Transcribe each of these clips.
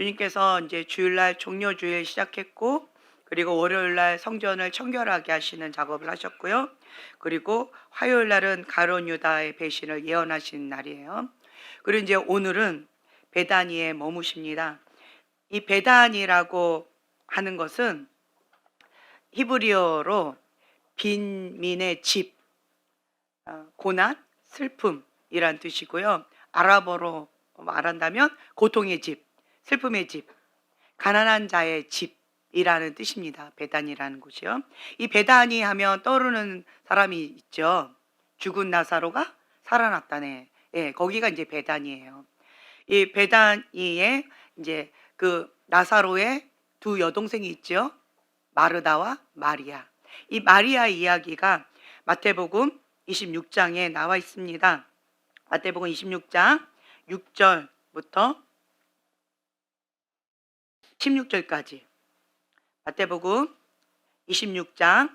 주님께서 이제 주일날 종료주일 시작했고, 그리고 월요일날 성전을 청결하게 하시는 작업을 하셨고요. 그리고 화요일날은 가룟 유다의 배신을 예언하신 날이에요. 그리고 이제 오늘은 베다니에 머무십니다. 이 베다니라고 하는 것은 히브리어로 빈민의 집, 고난, 슬픔이란 뜻이고요. 아랍어로 말한다면 고통의 집, 슬픔의 집, 가난한 자의 집이라는 뜻입니다. 베단이라는 곳이요. 이 베다니 하면 떠오르는 사람이 있죠. 죽은 나사로가 살아났다네. 예, 거기가 이제 베다니예요. 이 베다니에 이제 그 나사로의 두 여동생이 있죠. 마르다와 마리아. 이 마리아 이야기가 마태복음 26장에 나와 있습니다. 마태복음 26장 6절부터 16절까지. 마태복음 26장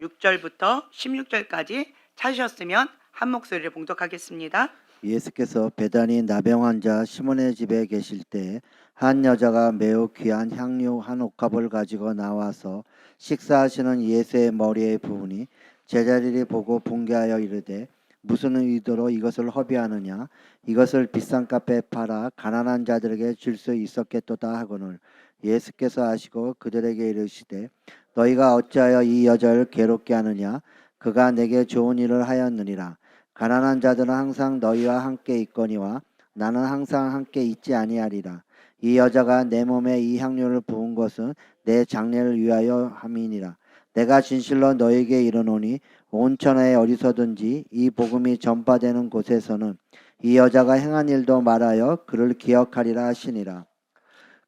6절부터 16절까지 찾으셨으면 한 목소리를 봉독하겠습니다. 예수께서 베다니 나병 환자 시몬의 집에 계실 때 한 여자가 매우 귀한 향유 한 옥합을 가지고 나와서 식사하시는 예수의 머리에 부으니 제자들이 보고 분개하여 이르되 무슨 의도로 이것을 허비하느냐, 이것을 비싼 값에 팔아 가난한 자들에게 줄 수 있었겠도다 하거늘 예수께서 아시고 그들에게 이르시되 너희가 어찌하여 이 여자를 괴롭게 하느냐, 그가 내게 좋은 일을 하였느니라. 가난한 자들은 항상 너희와 함께 있거니와 나는 항상 함께 있지 아니하리라. 이 여자가 내 몸에 이 향료를 부은 것은 내 장례를 위하여 함이니라. 내가 진실로 너희에게 이르노니 온 천하에 어디서든지 이 복음이 전파되는 곳에서는 이 여자가 행한 일도 말하여 그를 기억하리라 하시니라.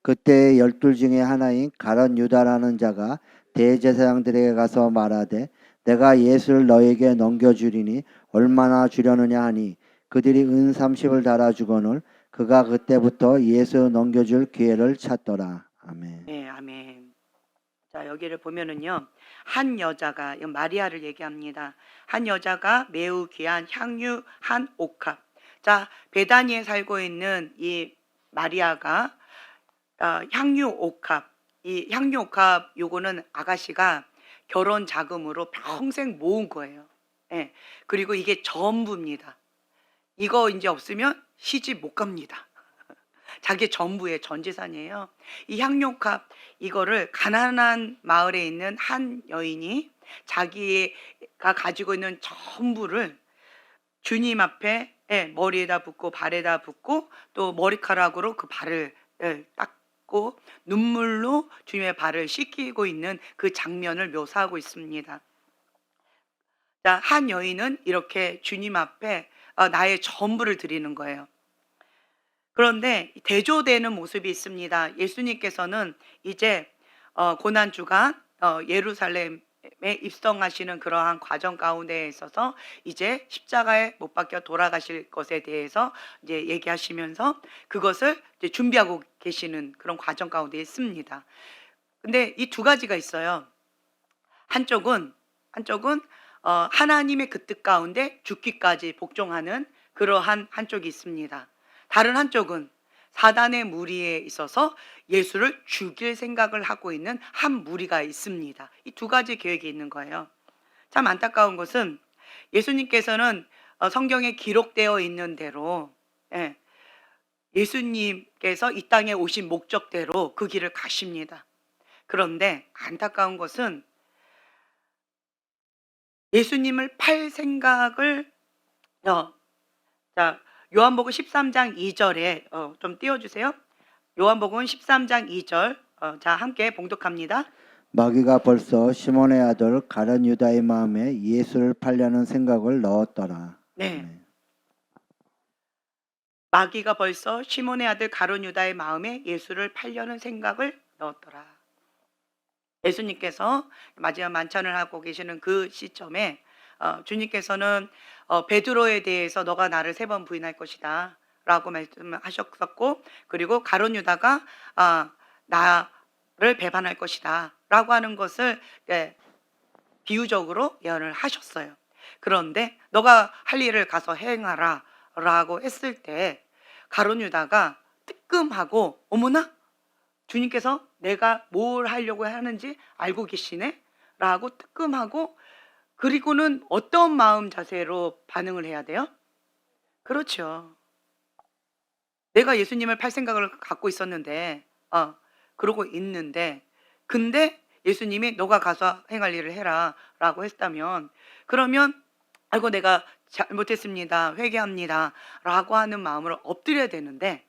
그때 12 중에 하나인 가룟 유다라는 자가 대제사장들에게 가서 말하되 내가 예수를 너에게 넘겨주리니 얼마나 주려느냐 하니 그들이 은 30을 달아주거늘 그가 그때부터 예수 넘겨줄 기회를 찾더라. 아멘. 네, 아멘. 자, 여기를 보면은요, 한 여자가, 이건 마리아를 얘기합니다. 한 여자가 매우 귀한 향유 한 옥합. 자, 베다니에 살고 있는 이 마리아가 향유 옥합, 이 향유 옥합 요거는 아가씨가 결혼 자금으로 평생 모은 거예요. 예. 그리고 이게 전부입니다. 이거 이제 없으면 시집 못 갑니다. 자기 전부의 전 재산이에요. 이 향료값 이거를 가난한 마을에 있는 한 여인이 자기가 가지고 있는 전부를 주님 앞에 머리에다 붓고 발에다 붓고 또 머리카락으로 그 발을 닦고 눈물로 주님의 발을 씻기고 있는 그 장면을 묘사하고 있습니다. 자, 한 여인은 이렇게 주님 앞에 나의 전부를 드리는 거예요. 그런데 대조되는 모습이 있습니다. 예수님께서는 이제 고난주간 예루살렘에 입성하시는 그러한 과정 가운데에 있어서 이제 십자가에 못 박혀 돌아가실 것에 대해서 이제 얘기하시면서 그것을 이제 준비하고 계시는 그런 과정 가운데 있습니다. 근데 이 두 가지가 있어요. 한쪽은 하나님의 그 뜻 가운데 죽기까지 복종하는 그러한 한쪽이 있습니다. 다른 한쪽은 사단의 무리에 있어서 예수를 죽일 생각을 하고 있는 한 무리가 있습니다. 이 두 가지 계획이 있는 거예요. 참 안타까운 것은 예수님께서는 성경에 기록되어 있는 대로 예수님께서 이 땅에 오신 목적대로 그 길을 가십니다. 그런데 안타까운 것은 예수님을 팔 생각을 자, 요한복음 13장 2절에 좀 띄워주세요. 요한복음 13장 2절 자, 함께 봉독합니다. 마귀가 벌써 시몬의 아들 가룟 유다의 마음에 예수를 팔려는 생각을 넣었더라. 네. 마귀가 벌써 시몬의 아들 가룟 유다의 마음에 예수를 팔려는 생각을 넣었더라. 예수님께서 마지막 만찬을 하고 계시는 그 시점에 주님께서는 베드로에 대해서 너가 나를 3번 부인할 것이다 라고 말씀하셨었고, 그리고 가룟 유다가 나를 배반할 것이다 라고 하는 것을 비유적으로 예언을 하셨어요. 그런데 너가 할 일을 가서 행하라 라고 했을 때 가룟 유다가 뜨끔하고 어머나 주님께서 내가 뭘 하려고 하는지 알고 계시네? 라고 뜨끔하고, 그리고는 어떤 마음 자세로 반응을 해야 돼요? 그렇죠. 내가 예수님을 팔 생각을 갖고 있었는데, 그러고 있는데, 근데 예수님이 너가 가서 행할 일을 해라 라고 했다면, 그러면 아이고 내가 잘못했습니다, 회개합니다 라고 하는 마음으로 엎드려야 되는데,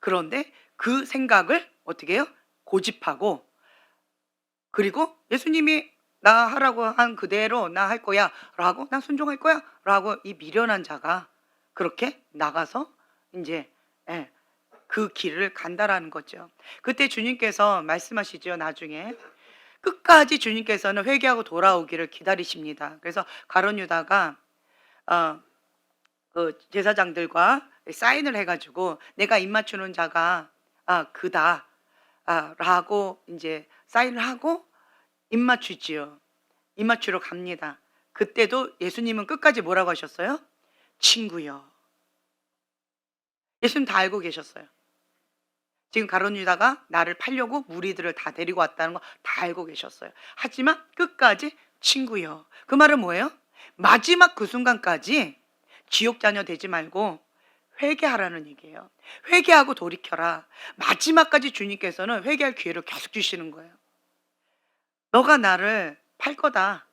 그런데 그 생각을 어떻게 해요? 고집하고, 그리고 예수님이 나 하라고 한 그대로 나 할 거야 라고, 나 순종할 거야 라고 이 미련한 자가 그렇게 나가서 이제, 예, 그 길을 간다라는 거죠. 그때 주님께서 말씀하시죠. 나중에 끝까지 주님께서는 회개하고 돌아오기를 기다리십니다. 그래서 가룟 유다가 그 제사장들과 사인을 해가지고 내가 입 맞추는 자가 그다 라고 이제 사인을 하고 입 맞추지요. 입 맞추러 갑니다. 그때도 예수님은 끝까지 뭐라고 하셨어요? 친구요. 예수님 다 알고 계셨어요. 지금 가룟 유다가 나를 팔려고 무리들을 다 데리고 왔다는 거 다 알고 계셨어요. 하지만 끝까지 친구요. 그 말은 뭐예요? 마지막 그 순간까지 지옥 자녀 되지 말고 회개하라는 얘기예요. 회개하고 돌이켜라. 마지막까지 주님께서는 회개할 기회를 계속 주시는 거예요. 너가 나를 팔 거다.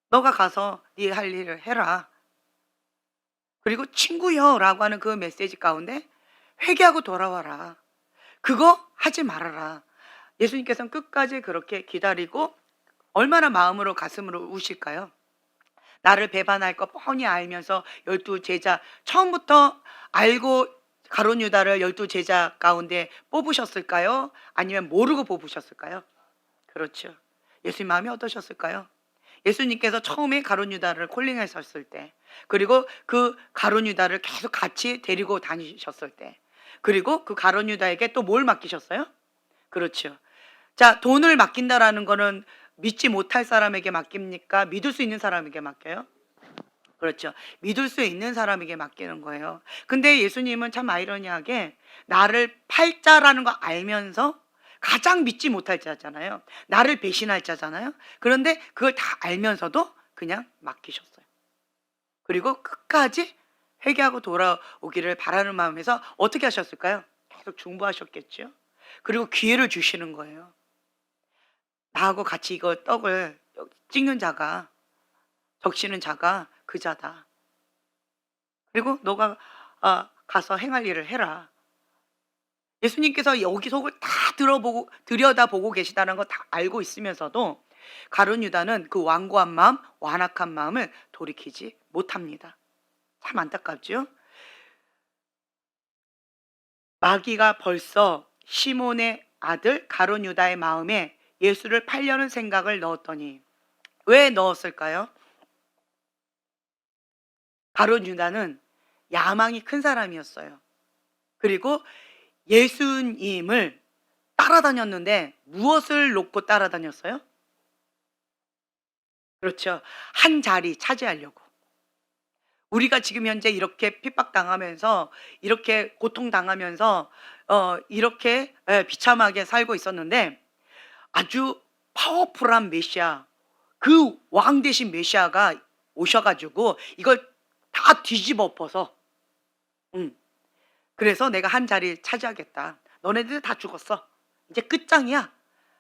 너가 가서 네 할 일을 해라. 그리고 친구여라고 하는 그 메시지 가운데 회개하고 돌아와라. 그거 하지 말아라. 예수님께서는 끝까지 그렇게 기다리고, 얼마나 마음으로 가슴으로 우실까요? 나를 배반할 거 뻔히 알면서 12제자 처음부터 알고 가룟 유다를 12제자 가운데 뽑으셨을까요? 아니면 모르고 뽑으셨을까요? 그렇죠. 예수님 마음이 어떠셨을까요? 예수님께서 처음에 가룟 유다를 콜링하셨을 때, 그리고 그 가룟 유다를 계속 같이 데리고 다니셨을 때, 그리고 그 가룟 유다에게 또 뭘 맡기셨어요? 그렇죠. 자, 돈을 맡긴다라는 거는 믿지 못할 사람에게 맡깁니까? 믿을 수 있는 사람에게 맡겨요? 그렇죠. 믿을 수 있는 사람에게 맡기는 거예요. 근데 예수님은 참 아이러니하게 나를 팔 자라는 거 알면서 가장 믿지 못할 자잖아요. 나를 배신할 자잖아요. 그런데 그걸 다 알면서도 그냥 맡기셨어요. 그리고 끝까지 회개하고 돌아오기를 바라는 마음에서 어떻게 하셨을까요? 계속 중보하셨겠죠. 그리고 기회를 주시는 거예요. 나하고 같이 이거 떡을 찍는 자가, 적시는 자가 그 자다. 그리고 너가 가서 행할 일을 해라. 예수님께서 여기 속을 다 들여다보고 계시다는 거 다 알고 있으면서도 가룟 유다는 그 완고한 마음, 완악한 마음을 돌이키지 못합니다. 참 안타깝죠? 마귀가 벌써 시몬의 아들 가룟 유다의 마음에 예수를 팔려는 생각을 넣었더니, 왜 넣었을까요? 가룟 유다는 야망이 큰 사람이었어요. 그리고 예수님을 따라다녔는데 무엇을 놓고 따라다녔어요? 그렇죠. 한 자리 차지하려고. 우리가 지금 현재 이렇게 핍박당하면서, 이렇게 고통당하면서, 이렇게 비참하게 살고 있었는데, 아주 파워풀한 메시아, 그 왕 대신 메시아가 오셔가지고 이걸 다 뒤집어 엎어서, 그래서 내가 한 자리를 차지하겠다. 너네들 다 죽었어. 이제 끝장이야.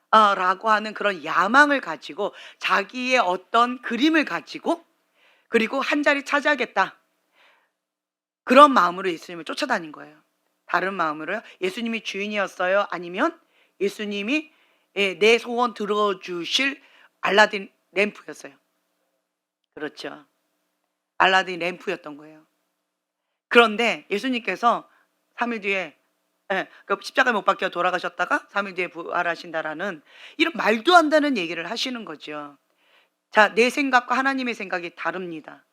라고 하는 그런 야망을 가지고, 자기의 어떤 그림을 가지고, 그리고 한 자리 차지하겠다. 그런 마음으로 예수님을 쫓아다닌 거예요. 다른 마음으로요. 예수님이 주인이었어요? 아니면 예수님이 내 소원 들어주실 알라딘 램프였어요? 그렇죠. 알라딘 램프였던 거예요. 그런데 예수님께서 3일 뒤에 그 십자가에 못 박혀 돌아가셨다가 3일 뒤에 부활하신다라는 이런 말도 안 되는 얘기를 하시는 거죠. 자, 내 생각과 하나님의 생각이 다릅니다.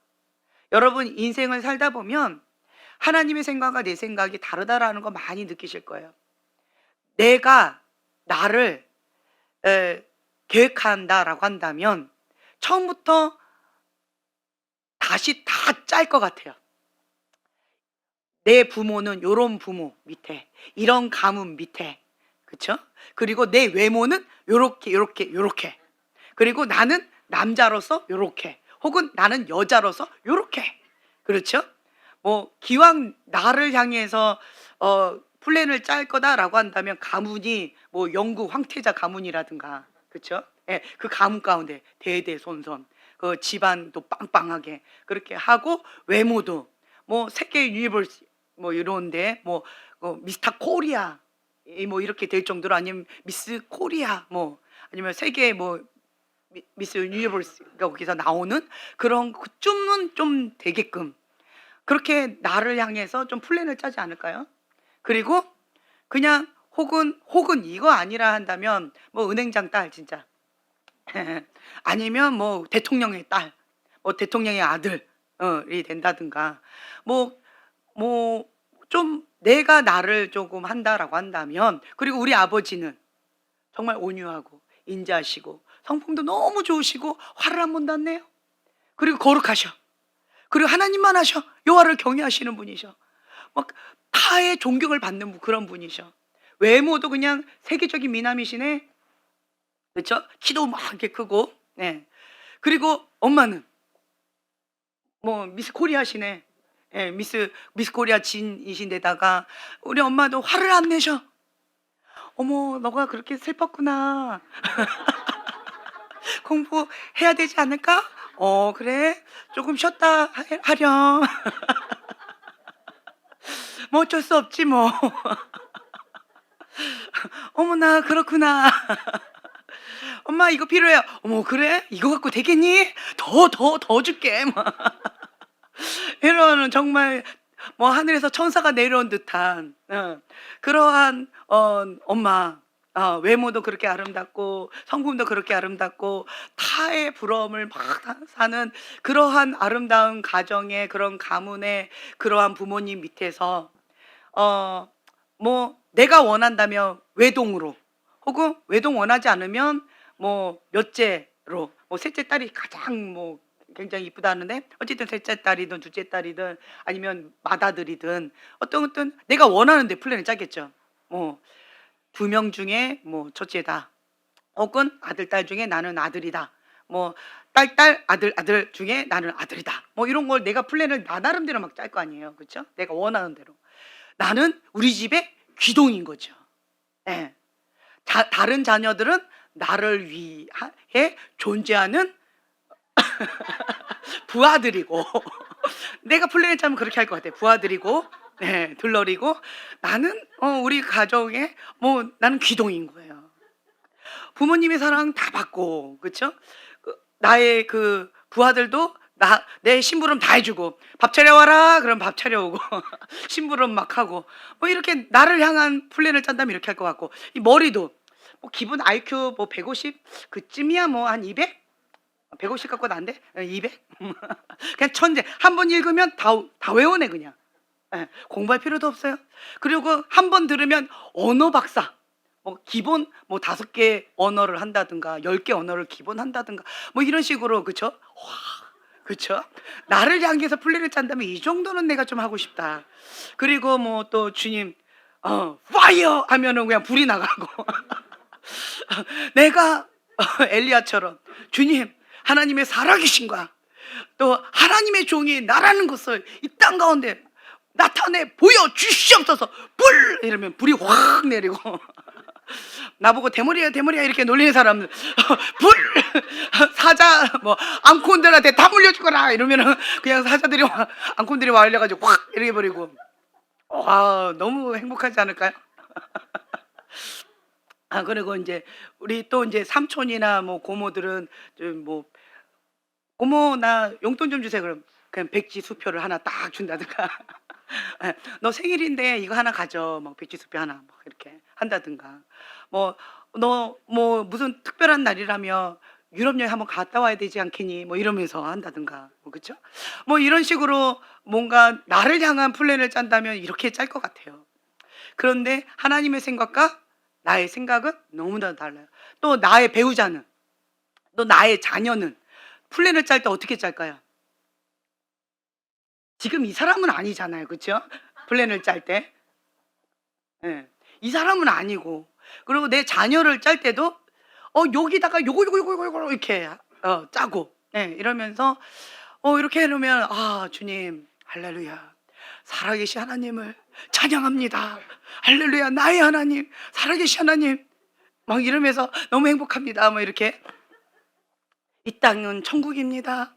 여러분 인생을 살다 보면 하나님의 생각과 내 생각이 다르다라는 거 많이 느끼실 거예요. 내가 나를 계획한다라고 한다면 처음부터 다시 다 짤 것 같아요. 내 부모는 요런 부모 밑에, 이런 가문 밑에, 그쵸? 그리고 내 외모는 요렇게 요렇게 요렇게. 그리고 나는 남자로서 요렇게. 혹은 나는 여자로서 요렇게. 그렇죠? 뭐 기왕 나를 향해서 플랜을 짤 거다라고 한다면 가문이 뭐 영국 황태자 가문이라든가, 그렇죠? 예, 그 가문 가운데 대대손손 그 집안도 빵빵하게 그렇게 하고, 외모도 뭐 세계 유니버스 뭐 이런데 뭐 미스터 코리아 뭐 이렇게 될 정도로, 아니면 미스 코리아 뭐 아니면 세계 뭐 미스 유니버스가 거기서 나오는 그런 쯤은 좀 되게끔 그렇게 나를 향해서 좀 플랜을 짜지 않을까요? 그리고 그냥 혹은 이거 아니라 한다면 뭐 은행장 딸 진짜 아니면 뭐 대통령의 딸, 뭐 대통령의 아들이 된다든가, 뭐 좀 내가 나를 조금 한다라고 한다면, 그리고 우리 아버지는 정말 온유하고 인자하시고 성품도 너무 좋으시고 화를 한 번도 안 내요. 그리고 거룩하셔. 그리고 하나님만 하셔. 여호와를 경외하시는 분이셔. 막 타의 존경을 받는 그런 분이셔. 외모도 그냥 세계적인 미남이시네. 그렇죠? 키도 막 이렇게 크고. 네. 그리고 엄마는 뭐 미스 코리아시네. 예, 미스 코리아 진이신데다가 우리 엄마도 화를 안 내셔. 어머, 너가 그렇게 슬펐구나. 공부해야 되지 않을까? 그래. 조금 쉬었다 하렴. 뭐 어쩔 수 없지 뭐. 어머나 그렇구나. 엄마 이거 필요해요. 어머 그래? 이거 갖고 되겠니? 더 줄게. 막 이러는 정말 뭐 하늘에서 천사가 내려온 듯한 그러한 엄마. 외모도 그렇게 아름답고 성품도 그렇게 아름답고 타의 부러움을 막 사는 그러한 아름다운 가정의 그런 가문의 그러한 부모님 밑에서 뭐 내가 원한다면 외동으로, 혹은 외동 원하지 않으면 뭐 몇째로, 뭐 셋째 딸이 가장 뭐 굉장히 이쁘다 하는데, 어쨌든 셋째 딸이든 둘째 딸이든 아니면 맏아들이든 어떤 내가 원하는 데 플랜을 짜겠죠. 뭐 두 명 중에 뭐 첫째다, 혹은 아들 딸 중에 나는 아들이다, 뭐 딸 아들 중에 나는 아들이다, 뭐 이런 걸 내가 플랜을 나 나름대로 막 짤 거 아니에요. 그렇죠? 내가 원하는 대로. 나는 우리 집의 귀동인 거죠. 예. 다른 자녀들은 나를 위해 존재하는 부하들이고 내가 플랜을 짜면 그렇게 할 것 같아요. 부하들이고, 네, 둘러리고, 나는 우리 가정에 뭐 나는 귀동인 거예요. 부모님의 사랑 다 받고, 그렇죠? 나의 그 부하들도 내 심부름 다 해주고, 밥 차려와라 그럼 밥 차려오고 심부름 막 하고, 뭐 이렇게 나를 향한 플랜을 짠다면 이렇게 할 것 같고, 이 머리도 뭐 기본 IQ 뭐 150 그쯤이야, 뭐 한 200? 150 갖고는 안 돼? 200? 그냥 천재. 한 번 읽으면 다 외우네 그냥. 예, 공부할 필요도 없어요. 그리고 한 번 들으면 언어 박사. 뭐 기본 뭐 5개 언어를 한다든가 10개 언어를 기본 한다든가 뭐 이런 식으로, 그쵸? 와, 그쵸? 나를 향해서 플랜을 짠다면 이 정도는 내가 좀 하고 싶다. 그리고 뭐 또 주님 파이어 하면은 그냥 불이 나가고 내가 엘리야처럼 주님, 하나님의 살아계신과 또 하나님의 종이 나라는 것을 이 땅 가운데 나타내 보여주시옵소서, 불! 이러면 불이 확 내리고 나보고 대머리야 대머리야 이렇게 놀리는 사람들 불! 사자 뭐 앙콘들한테 다 물려주거라 이러면은 그냥 사자들이 앙콘들이 와일려가지고 확 이렇게 버리고, 와 너무 행복하지 않을까요? 그리고 이제 우리 또 이제 삼촌이나 뭐 고모들은 좀뭐 고모 나 용돈 좀 주세요. 그럼 그냥 백지 수표를 하나 딱 준다든가. 예, 너 생일인데 이거 하나 가져. 막 백지 수표 하나 막 이렇게 한다든가. 뭐 너 뭐 무슨 특별한 날이라며 유럽 여행 한번 갔다 와야 되지 않겠니? 뭐 이러면서 한다든가. 뭐 그렇죠? 뭐 이런 식으로 뭔가 나를 향한 플랜을 짠다면 이렇게 짤 것 같아요. 그런데 하나님의 생각과 나의 생각은 너무나 달라요. 또 나의 배우자는, 또 나의 자녀는 플랜을 짤 때 어떻게 짤까요? 지금 이 사람은 아니잖아요. 그렇죠? 플랜을 짤 때. 예. 이 사람은 아니고 그리고 내 자녀를 짤 때도 여기다가 요거 이렇게 짜고, 이러면서 이렇게 해 놓으면 주님 할렐루야. 살아계신 하나님을 찬양합니다. 할렐루야. 나의 하나님, 살아계신 하나님. 막 이러면서 너무 행복합니다. 뭐 이렇게. 이 땅은 천국입니다.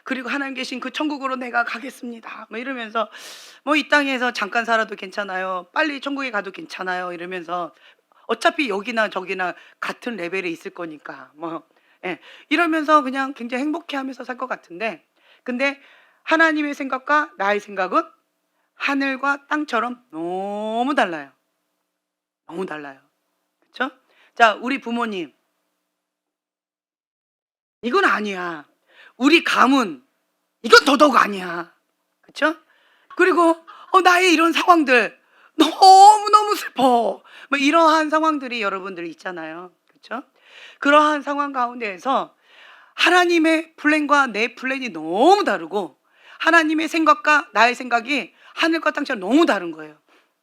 그리고 하나님 계신 그 천국으로 내가 가겠습니다. 뭐 이러면서 이 땅에서 잠깐 살아도 괜찮아요. 빨리 천국에 가도 괜찮아요. 이러면서 어차피 여기나 저기나 같은 레벨에 있을 거니까 이러면서 그냥 굉장히 행복해하면서 살 것 같은데, 근데 하나님의 생각과 나의 생각은 하늘과 땅처럼 너무 달라요. 너무 달라요. 그렇죠? 자, 우리 부모님, 이건 아니야. 우리 가문, 이건 더더욱 아니야. 그렇죠? 그리고 나의 이런 상황들 너무너무 슬퍼. 뭐 이러한 상황들이 여러분들 있잖아요. 그렇죠? 그러한 상황 가운데에서 하나님의 플랜과 내 플랜이 너무 다르고, 하나님의 생각과 나의 생각이 하늘과 땅처럼 너무 다른 거예요.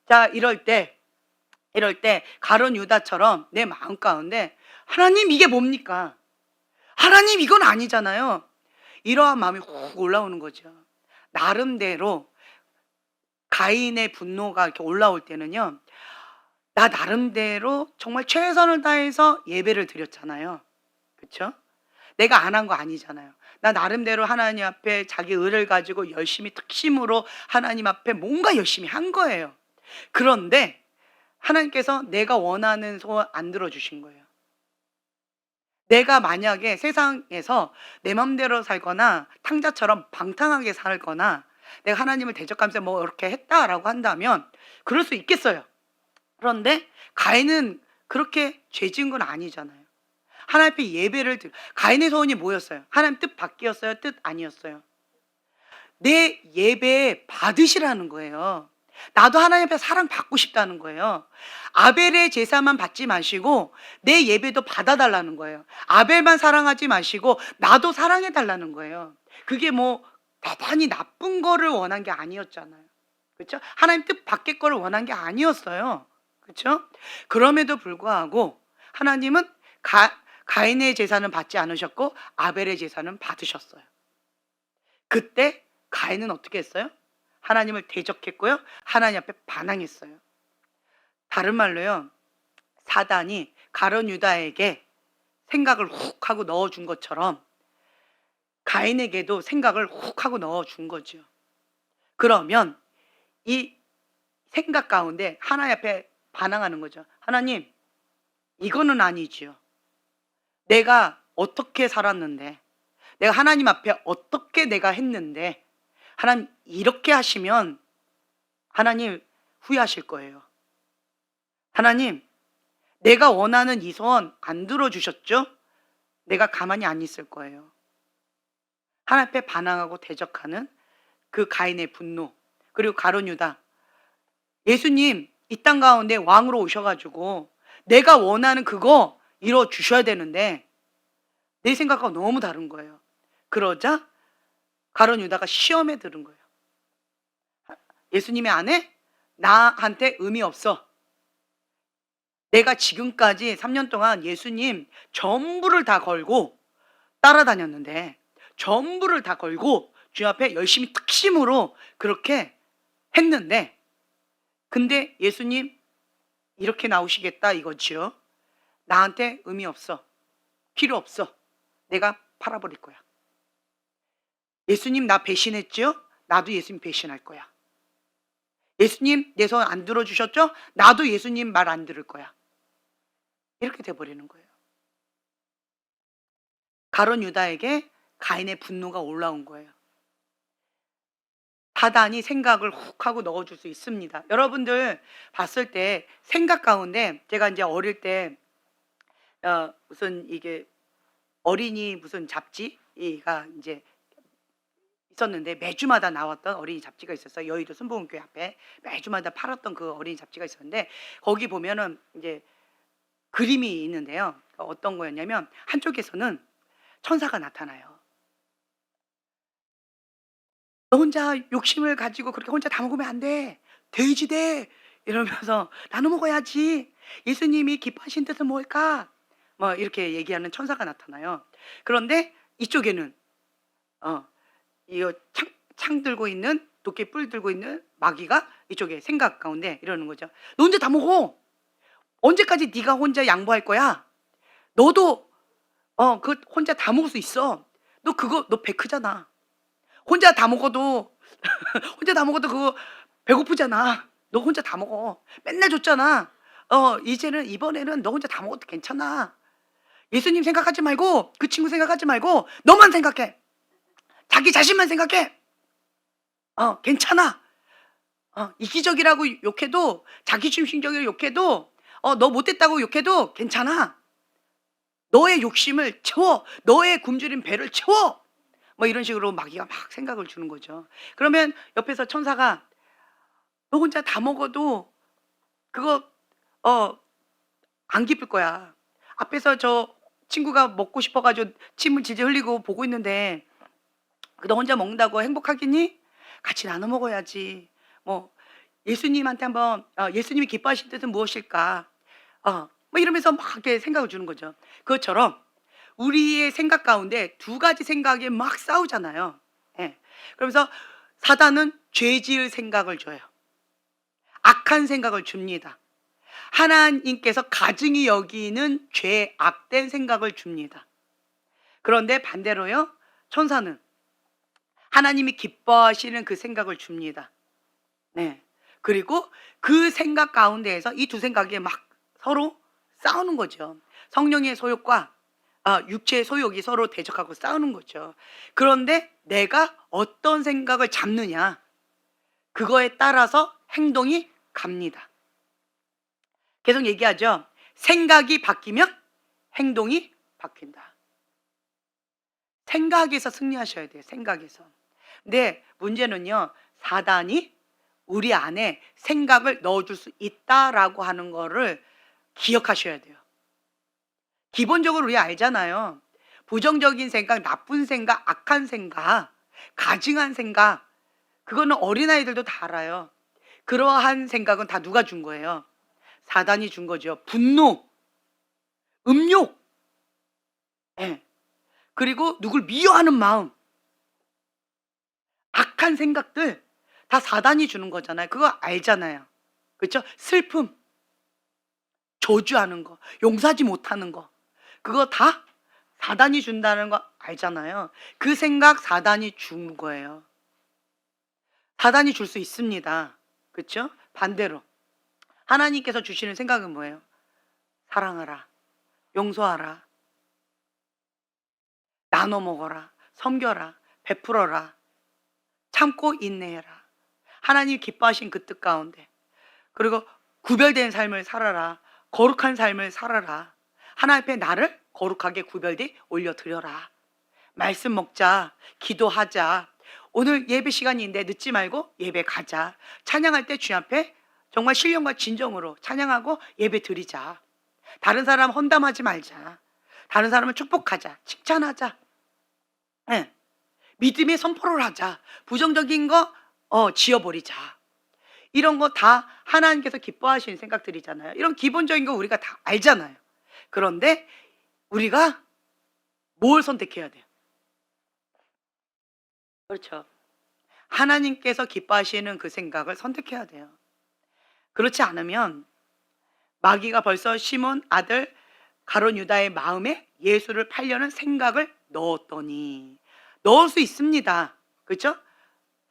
자, 이럴 때 가룟 유다처럼 내 마음 가운데 하나님 이게 뭡니까? 하나님 이건 아니잖아요. 이러한 마음이 훅 올라오는 거죠. 나름대로 가인의 분노가 이렇게 올라올 때는요, 나 나름대로 정말 최선을 다해서 예배를 드렸잖아요. 그렇죠? 내가 안 한 거 아니잖아요. 나 나름대로 하나님 앞에 자기 의를 가지고 열심히 특심으로 하나님 앞에 뭔가 열심히 한 거예요. 그런데 하나님께서 내가 원하는 소원 안 들어주신 거예요. 내가 만약에 세상에서 내 맘대로 살거나 탕자처럼 방탕하게 살거나 내가 하나님을 대적하면서 뭐 이렇게 했다라고 한다면 그럴 수 있겠어요. 그런데 가인은 그렇게 죄 지은 건 아니잖아요. 하나님 앞에 예배를 가인의 소원이 뭐였어요? 하나님 뜻 밖이었어요? 뜻 아니었어요? 내 예배 받으시라는 거예요. 나도 하나님 앞에 사랑받고 싶다는 거예요. 아벨의 제사만 받지 마시고 내 예배도 받아달라는 거예요. 아벨만 사랑하지 마시고 나도 사랑해달라는 거예요. 그게 뭐 대단히 나쁜 거를 원한 게 아니었잖아요. 그렇죠? 하나님 뜻 밖의 거를 원한 게 아니었어요. 그렇죠? 그럼에도 불구하고 하나님은 가인의 제사는 받지 않으셨고 아벨의 제사는 받으셨어요. 그때 가인은 어떻게 했어요? 하나님을 대적했고요. 하나님 앞에 반항했어요. 다른 말로요, 사단이 가룟 유다에게 생각을 훅 하고 넣어준 것처럼 가인에게도 생각을 훅 하고 넣어준 거죠. 그러면 이 생각 가운데 하나님 앞에 반항하는 거죠. 하나님, 이거는 아니지요. 내가 어떻게 살았는데, 내가 하나님 앞에 어떻게 내가 했는데 하나님 이렇게 하시면 하나님 후회하실 거예요. 하나님, 내가 원하는 이 소원 안 들어주셨죠? 내가 가만히 안 있을 거예요. 하나님 앞에 반항하고 대적하는 그 가인의 분노, 그리고 가룟 유다, 예수님 이 땅 가운데 왕으로 오셔가지고 내가 원하는 그거 이뤄 주셔야 되는데 내 생각과 너무 다른 거예요. 그러자 가룟 유다가 시험에 들은 거예요. 예수님의 아내, 나한테 의미 없어. 내가 지금까지 3년 동안 예수님 전부를 다 걸고 따라다녔는데, 전부를 다 걸고 주님 앞에 열심히 특심으로 그렇게 했는데, 근데 예수님 이렇게 나오시겠다 이거지요. 나한테 의미 없어. 필요 없어. 내가 팔아버릴 거야. 예수님 나 배신했죠? 나도 예수님 배신할 거야. 예수님 내 손 안 들어주셨죠? 나도 예수님 말 안 들을 거야. 이렇게 돼버리는 거예요. 가룟 유다에게 가인의 분노가 올라온 거예요. 사단이 생각을 훅 하고 넣어줄 수 있습니다. 여러분들 봤을 때 생각 가운데, 제가 이제 어릴 때 무슨 이게 어린이 무슨 잡지가 이제 있었는데 매주마다 나왔던 어린이 잡지가 있었어요. 여의도 순복음교회 앞에 매주마다 팔았던 그 어린이 잡지가 있었는데, 거기 보면은 이제 그림이 있는데요. 어떤 거였냐면 한쪽에서는 천사가 나타나요. 너 혼자 욕심을 가지고 그렇게 혼자 다 먹으면 안 돼. 돼지 돼. 이러면서 나눠 먹어야지. 예수님이 기뻐하신 뜻은 뭘까? 뭐 이렇게 얘기하는 천사가 나타나요. 그런데 이쪽에는 이거 창 들고 있는 도끼 뿔 들고 있는 마귀가 이쪽에 생각 가운데 이러는 거죠. 너 혼자 다 먹어. 언제까지 네가 혼자 양보할 거야? 너도 그 혼자 다 먹을 수 있어. 너 배 크잖아. 혼자 다 먹어도 혼자 다 먹어도 그거 배고프잖아. 너 혼자 다 먹어. 맨날 줬잖아. 이번에는 너 혼자 다 먹어도 괜찮아. 예수님 생각하지 말고 그 친구 생각하지 말고 너만 생각해. 자기 자신만 생각해. 괜찮아. 이기적이라고 욕해도 자기 중심적이라고 욕해도 너 못됐다고 욕해도 괜찮아. 너의 욕심을 채워. 너의 굶주린 배를 채워. 뭐 이런 식으로 마귀가 막 생각을 주는 거죠. 그러면 옆에서 천사가 너 혼자 다 먹어도 그거 안 기쁠 거야. 앞에서 저 친구가 먹고 싶어가지고 침을 질질 흘리고 보고 있는데 너 혼자 먹는다고 행복하겠니? 같이 나눠 먹어야지. 뭐 예수님한테 한번 예수님이 기뻐하실 뜻은 무엇일까? 뭐 이러면서 막 이렇게 생각을 주는 거죠. 그것처럼 우리의 생각 가운데 두 가지 생각이 막 싸우잖아요. 예. 그러면서 사단은 죄 지을 생각을 줘요. 악한 생각을 줍니다. 하나님께서 가증히 여기는 죄, 악된 생각을 줍니다. 그런데 반대로요, 천사는 하나님이 기뻐하시는 그 생각을 줍니다. 네. 그리고 그 생각 가운데에서 이 두 생각이 막 서로 싸우는 거죠. 성령의 소욕과 육체의 소욕이 서로 대적하고 싸우는 거죠. 그런데 내가 어떤 생각을 잡느냐, 그거에 따라서 행동이 갑니다. 계속 얘기하죠. 생각이 바뀌면 행동이 바뀐다. 생각에서 승리하셔야 돼요. 생각에서. 근데 문제는요, 사단이 우리 안에 생각을 넣어줄 수 있다라고 하는 거를 기억하셔야 돼요. 기본적으로 우리 알잖아요. 부정적인 생각, 나쁜 생각, 악한 생각, 가증한 생각, 그거는 어린아이들도 다 알아요. 그러한 생각은 다 누가 준 거예요? 사단이 준 거죠. 분노, 음욕, 예. 그리고 누굴 미워하는 마음, 악한 생각들 다 사단이 주는 거잖아요. 그거 알잖아요. 그렇죠? 슬픔, 저주하는 거, 용서하지 못하는 거, 그거 다 사단이 준다는 거 알잖아요. 그 생각 사단이 준 거예요. 사단이 줄 수 있습니다. 그렇죠? 반대로 하나님께서 주시는 생각은 뭐예요? 사랑하라, 용서하라, 나눠 먹어라, 섬겨라, 베풀어라, 참고 인내해라. 하나님 기뻐하신 그 뜻 가운데, 그리고 구별된 삶을 살아라, 거룩한 삶을 살아라. 하나님 앞에 나를 거룩하게 구별돼 올려드려라. 말씀 먹자, 기도하자. 오늘 예배 시간인데 늦지 말고 예배 가자. 찬양할 때 주님 앞에 정말 신령과 진정으로 찬양하고 예배 드리자. 다른 사람 헌담하지 말자. 다른 사람을 축복하자, 칭찬하자. 네. 믿음의 선포를 하자. 부정적인 거 지어버리자. 이런 거 다 하나님께서 기뻐하시는 생각들이잖아요. 이런 기본적인 거 우리가 다 알잖아요. 그런데 우리가 뭘 선택해야 돼요? 그렇죠. 하나님께서 기뻐하시는 그 생각을 선택해야 돼요. 그렇지 않으면 마귀가 벌써 시몬 아들 가룟 유다의 마음에 예수를 팔려는 생각을 넣었더니, 넣을 수 있습니다. 그렇죠?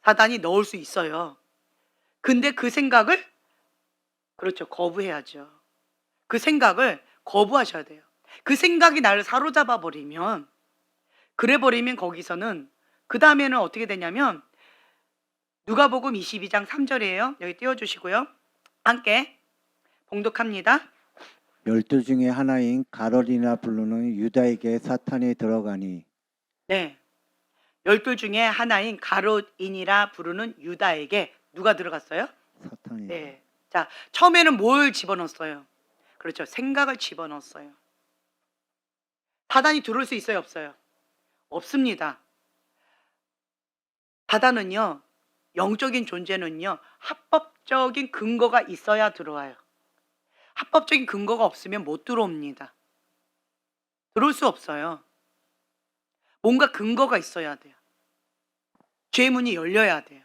사단이 넣을 수 있어요. 근데 그 생각을, 그렇죠, 거부해야죠. 그 생각을 거부하셔야 돼요. 그 생각이 나를 사로잡아 버리면, 그래 버리면 거기서는 그 다음에는 어떻게 되냐면 누가복음 22장 3절이에요. 여기 띄워주시고요. 함께 봉독합니다. 12 중에 하나인 가롤이나 부르는 유다에게 사탄이 들어가니. 네, 12 중에 하나인 가롯인이라 부르는 유다에게 누가 들어갔어요? 사탄이. 네. 자, 처음에는 뭘 집어넣었어요? 그렇죠, 생각을 집어넣었어요. 사단이 들어올 수 있어요, 없어요? 없습니다. 사단은요, 영적인 존재는요, 합법적인 근거가 있어야 들어와요. 합법적인 근거가 없으면 못 들어옵니다. 들어올 수 없어요. 뭔가 근거가 있어야 돼요. 죄의 문이 열려야 돼요.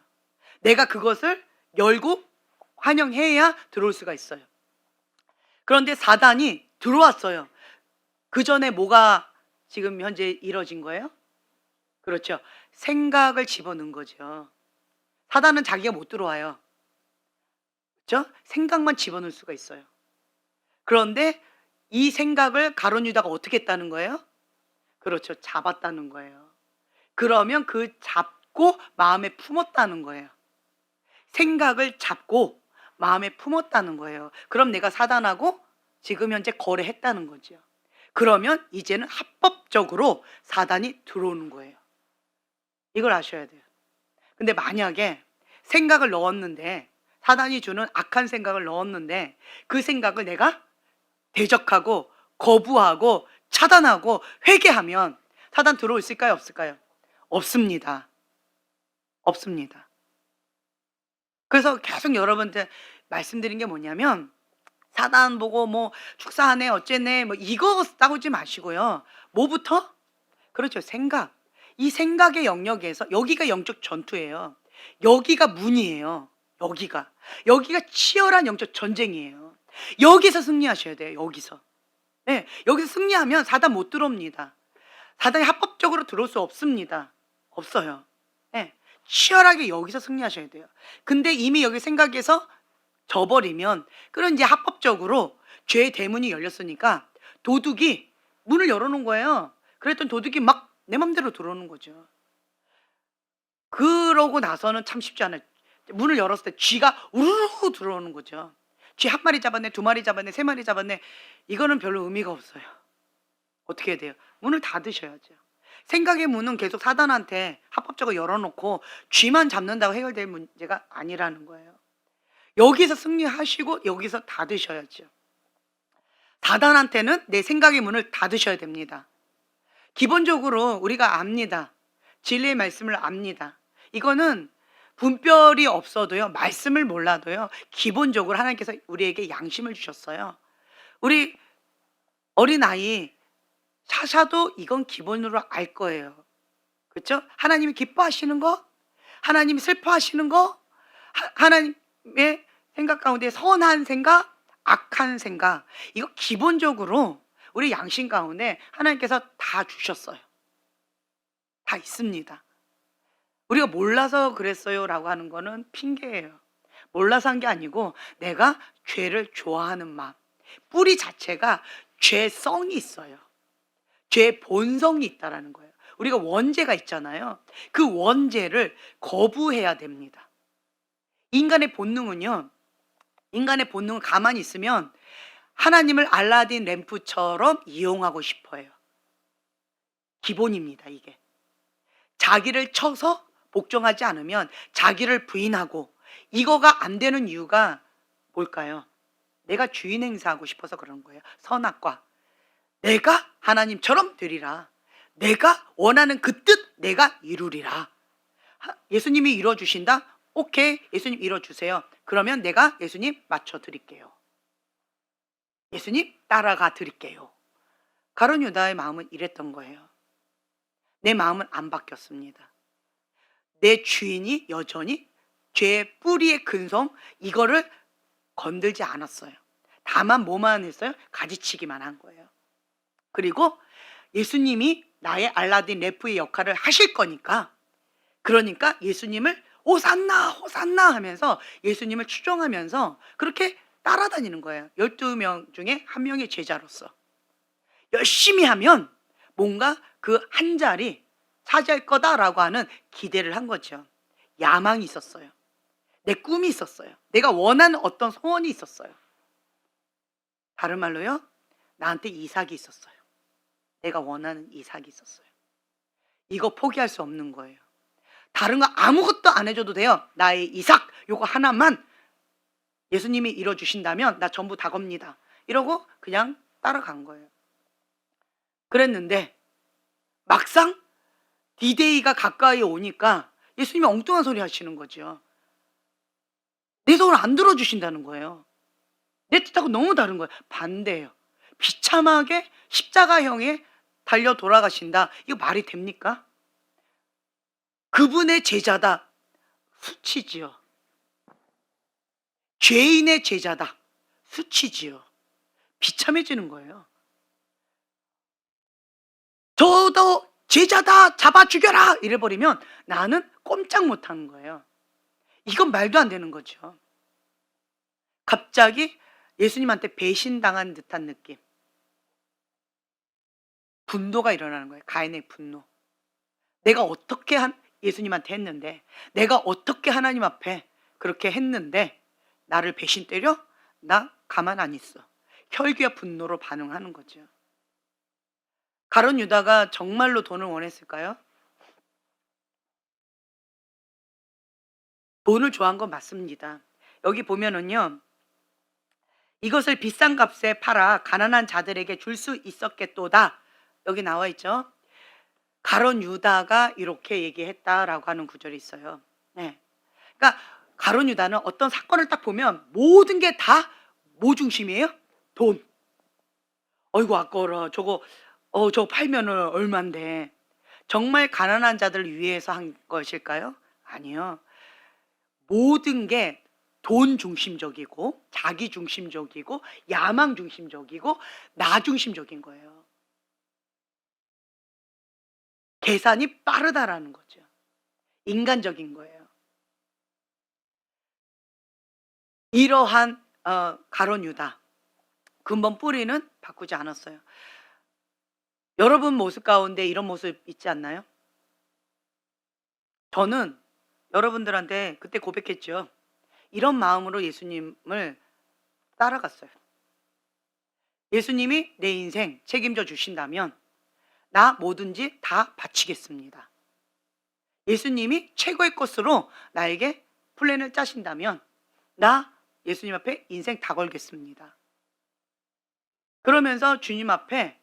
내가 그것을 열고 환영해야 들어올 수가 있어요. 그런데 사단이 들어왔어요. 그 전에 뭐가 지금 현재 이뤄진 거예요? 그렇죠. 생각을 집어넣은 거죠. 사단은 자기가 못 들어와요. 그렇죠? 생각만 집어넣을 수가 있어요. 그런데 이 생각을 가룟 유다가 어떻게 했다는 거예요? 그렇죠. 잡았다는 거예요. 그러면 그 잡고 마음에 품었다는 거예요. 생각을 잡고 마음에 품었다는 거예요. 그럼 내가 사단하고 지금 현재 거래했다는 거죠. 그러면 이제는 합법적으로 사단이 들어오는 거예요. 이걸 아셔야 돼요. 근데 만약에 생각을 넣었는데, 사단이 주는 악한 생각을 넣었는데 그 생각을 내가 대적하고 거부하고 차단하고 회개하면 사단 들어올 수 있을까요? 없을까요? 없습니다. 없습니다. 그래서 계속 여러분들 말씀드린 게 뭐냐면, 사단 보고 뭐 축사하네 어쨌네 뭐 이거 싸우지 마시고요. 뭐부터? 그렇죠. 생각. 이 생각의 영역에서, 여기가 영적 전투예요. 여기가 문이에요. 여기가 치열한 영적 전쟁이에요. 여기서 승리하셔야 돼요. 여기서. 네, 여기서 승리하면 사단 못 들어옵니다. 사단이 합법적으로 들어올 수 없습니다. 없어요. 네, 치열하게 여기서 승리하셔야 돼요. 근데 이미 여기 생각에서 져버리면, 그런 이제 합법적으로 죄의 대문이 열렸으니까 도둑이 문을 열어놓은 거예요. 그랬더니 도둑이 막 내 맘대로 들어오는 거죠. 그러고 나서는 참 쉽지 않아요. 문을 열었을 때 쥐가 우르르 들어오는 거죠. 쥐 한 마리 잡았네, 두 마리 잡았네, 세 마리 잡았네. 이거는 별로 의미가 없어요. 어떻게 해야 돼요? 문을 닫으셔야죠. 생각의 문은 계속 사단한테 합법적으로 열어놓고 쥐만 잡는다고 해결될 문제가 아니라는 거예요. 여기서 승리하시고 여기서 닫으셔야죠. 사단한테는 내 생각의 문을 닫으셔야 됩니다. 기본적으로 우리가 압니다. 진리의 말씀을 압니다. 이거는 분별이 없어도요, 말씀을 몰라도요, 기본적으로 하나님께서 우리에게 양심을 주셨어요. 우리 어린아이 샤샤도 이건 기본으로 알 거예요. 그렇죠? 하나님이 기뻐하시는 거, 하나님이 슬퍼하시는 거, 하나님의 생각 가운데 선한 생각, 악한 생각, 이거 기본적으로 우리 양심 가운데 하나님께서 다 주셨어요. 다 있습니다. 우리가 몰라서 그랬어요 라고 하는 거는 핑계예요. 몰라서 한 게 아니고 내가 죄를 좋아하는 마음, 뿌리 자체가 죄성이 있어요. 죄의 본성이 있다라는 거예요. 우리가 원죄가 있잖아요. 그 원죄를 거부해야 됩니다. 인간의 본능은 가만히 있으면 하나님을 알라딘 램프처럼 이용하고 싶어요. 기본입니다, 이게. 자기를 쳐서 복종하지 않으면 자기를 부인하고, 이거가 안 되는 이유가 뭘까요? 내가 주인 행사하고 싶어서 그런 거예요. 선악과. 내가 하나님처럼 되리라. 내가 원하는 그 뜻 내가 이루리라. 예수님이 이뤄주신다? 오케이, 예수님 이뤄주세요. 그러면 내가 예수님 맞춰드릴게요. 예수님 따라가 드릴게요. 가룟 유다의 마음은 이랬던 거예요. 내 마음은 안 바뀌었습니다. 내 주인이 여전히 죄의 뿌리의 근성, 이거를 건들지 않았어요. 다만 뭐만 했어요? 가지치기만 한 거예요. 그리고 예수님이 나의 알라딘 램프의 역할을 하실 거니까, 그러니까 예수님을 호산나 호산나 하면서 예수님을 추종하면서 그렇게 따라다니는 거예요. 12명 중에 한 명의 제자로서 열심히 하면 뭔가 그 한 자리 차지할 거다라고 하는 기대를 한 거죠. 야망이 있었어요. 내 꿈이 있었어요. 내가 원하는 어떤 소원이 있었어요. 다른 말로요, 나한테 이삭이 있었어요. 내가 원하는 이삭이 있었어요. 이거 포기할 수 없는 거예요. 다른 거 아무것도 안 해줘도 돼요. 나의 이삭 요거 하나만 예수님이 이뤄주신다면 나 전부 다 겁니다. 이러고 그냥 따라간 거예요. 그랬는데 막상 디데이가 가까이 오니까 예수님이 엉뚱한 소리 하시는 거죠. 내 소원을 안 들어주신다는 거예요. 내 뜻하고 너무 다른 거예요. 반대예요. 비참하게 십자가형에 달려 돌아가신다. 이거 말이 됩니까? 그분의 제자다. 수치지요. 죄인의 제자다. 수치지요. 비참해지는 거예요. 저도 제자다. 잡아 죽여라. 이래버리면 나는 꼼짝 못하는 거예요. 이건 말도 안 되는 거죠. 갑자기 예수님한테 배신당한 듯한 느낌. 분노가 일어나는 거예요. 가인의 분노. 내가 어떻게 예수님한테 했는데, 내가 어떻게 하나님 앞에 그렇게 했는데 나를 배신 때려? 나 가만 안 있어. 혈기와 분노로 반응하는 거죠. 가룟 유다가 정말로 돈을 원했을까요? 돈을 좋아한 건 맞습니다. 여기 보면은요, 이것을 비싼 값에 팔아 가난한 자들에게 줄 수 있었겠도다. 여기 나와 있죠. 가룟 유다가 이렇게 얘기했다라고 하는 구절이 있어요. 네. 그러니까 가룟 유다는 어떤 사건을 딱 보면 모든 게 다 뭐 중심이에요? 돈. 어이구 아까워라. 저거 팔면은 얼만데. 정말 가난한 자들을 위해서 한 것일까요? 아니요. 모든 게 돈 중심적이고 자기 중심적이고 야망 중심적이고 나 중심적인 거예요. 계산이 빠르다라는 거죠. 인간적인 거예요. 이러한 가룟 유다 근본 뿌리는 바꾸지 않았어요. 여러분 모습 가운데 이런 모습 있지 않나요? 저는 여러분들한테 그때 고백했죠. 이런 마음으로 예수님을 따라갔어요. 예수님이 내 인생 책임져 주신다면 나 뭐든지 다 바치겠습니다. 예수님이 최고의 것으로 나에게 플랜을 짜신다면 나 예수님 앞에 인생 다 걸겠습니다. 그러면서 주님 앞에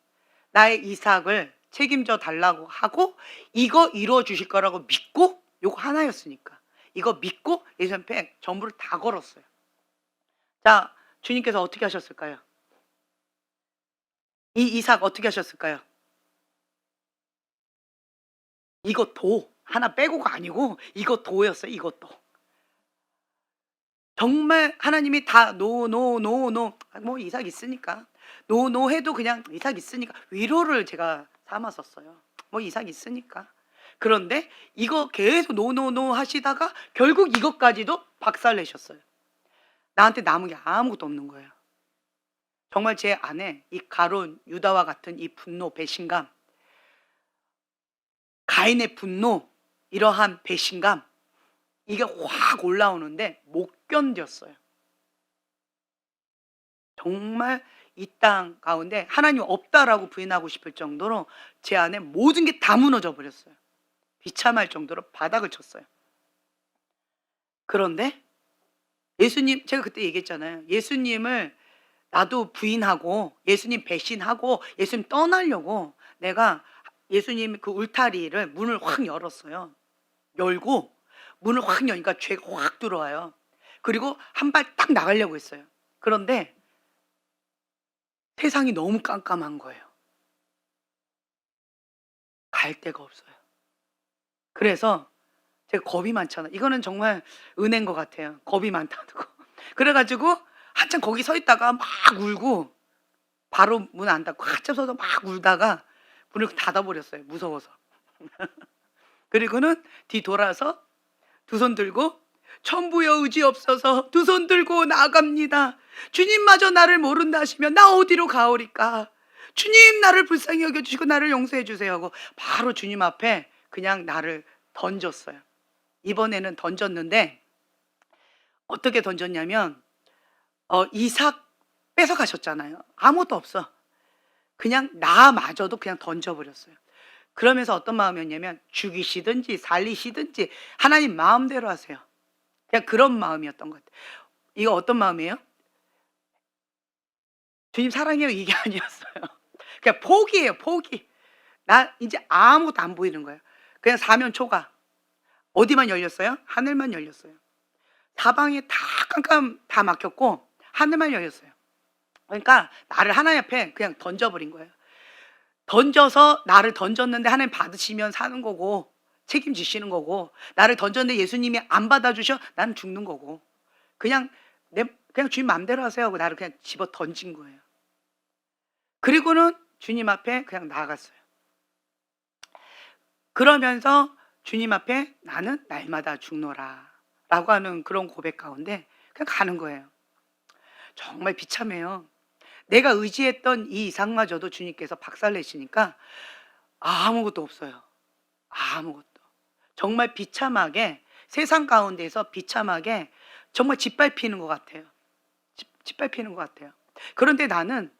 나의 이삭을 책임져 달라고 하고 이거 이루어 주실 거라고 믿고, 요거 하나였으니까 이거 믿고 예수님 앞에 전부를 다 걸었어요. 자, 주님께서 어떻게 하셨을까요? 이 이삭 어떻게 하셨을까요? 이거 도 하나 빼고가 아니고 이거 도였어요. 이것도 정말 하나님이 다 노 뭐 이삭 있으니까 노 해도 그냥 이삭 있으니까 위로를 제가 삼았었어요. 뭐 이삭 있으니까. 그런데 이거 계속 노 하시다가 결국 이것까지도 박살내셨어요. 나한테 남은 게 아무것도 없는 거예요. 정말 제 안에 이 가룟 유다와 같은 이 분노, 배신감, 가인의 분노, 이러한 배신감, 이게 확 올라오는데 못 견뎠어요. 정말 이 땅 가운데 하나님 없다라고 부인하고 싶을 정도로 제 안에 모든 게 다 무너져 버렸어요. 비참할 정도로 바닥을 쳤어요. 그런데 예수님, 제가 그때 얘기했잖아요. 예수님을 나도 부인하고 예수님 배신하고 예수님 떠나려고 내가 예수님 그 울타리를 문을 확 열었어요. 열고 문을 확 여니까 죄가 확 들어와요. 그리고 한 발 딱 나가려고 했어요. 그런데 세상이 너무 깜깜한 거예요. 갈 데가 없어요. 그래서 제가 겁이 많잖아요. 이거는 정말 은혜인 것 같아요. 겁이 많다는 거. 그래가지고 한참 거기 서 있다가 막 울고 바로 문 안 닫고 한참 서서 막 울다가 문을 닫아버렸어요. 무서워서. 그리고는 뒤돌아서 두 손 들고 천부여 의지 없어서 두 손 들고 나아갑니다. 주님마저 나를 모른다 하시면 나 어디로 가오리까? 주님 나를 불쌍히 여겨주시고 나를 용서해 주세요 하고 바로 주님 앞에 그냥 나를 던졌어요. 이번에는 던졌는데 어떻게 던졌냐면 이삭 뺏어가셨잖아요. 아무것도 없어. 그냥 나마저도 그냥 던져버렸어요. 그러면서 어떤 마음이었냐면 죽이시든지 살리시든지 하나님 마음대로 하세요. 그냥 그런 마음이었던 것 같아요. 이거 어떤 마음이에요? 주님 사랑해요 이게 아니었어요. 그냥 포기예요. 포기. 나 이제 아무것도 안 보이는 거예요. 그냥 사면 초가. 어디만 열렸어요? 하늘만 열렸어요. 사방에 다 깜깜 다 막혔고 하늘만 열렸어요. 그러니까 나를 하나님 앞에 그냥 던져버린 거예요. 던져서 나를 던졌는데 하나님 받으시면 사는 거고 책임지시는 거고, 나를 던졌는데 예수님이 안 받아주셔 나는 죽는 거고, 그냥 그냥 주님 마음대로 하세요 하고 나를 그냥 집어 던진 거예요. 그리고는 주님 앞에 그냥 나아갔어요. 그러면서 주님 앞에 나는 날마다 죽노라 라고 하는 그런 고백 가운데 그냥 가는 거예요. 정말 비참해요. 내가 의지했던 이 이상마저도 주님께서 박살내시니까 아무것도 없어요. 아무것도. 정말 비참하게, 세상 가운데서 비참하게 정말 짓밟히는 것 같아요. 짓밟히는 것 같아요. 그런데 나는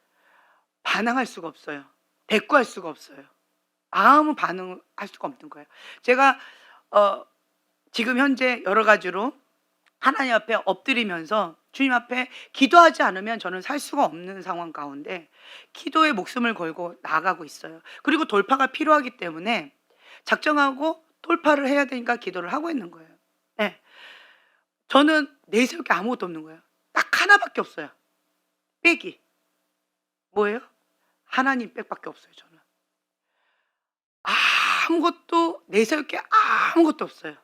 반항할 수가 없어요. 대꾸할 수가 없어요. 아무 반응할 수가 없는 거예요. 제가 지금 현재 여러 가지로 하나님 앞에 엎드리면서 주님 앞에 기도하지 않으면 저는 살 수가 없는 상황 가운데 기도에 목숨을 걸고 나아가고 있어요. 그리고 돌파가 필요하기 때문에 작정하고 돌파를 해야 되니까 기도를 하고 있는 거예요. 네. 저는 내세울 게 아무것도 없는 거예요. 딱 하나밖에 없어요. 백이. 뭐예요? 하나님 백밖에 없어요. 저는 아무것도 내세울 게 아무것도 없어요.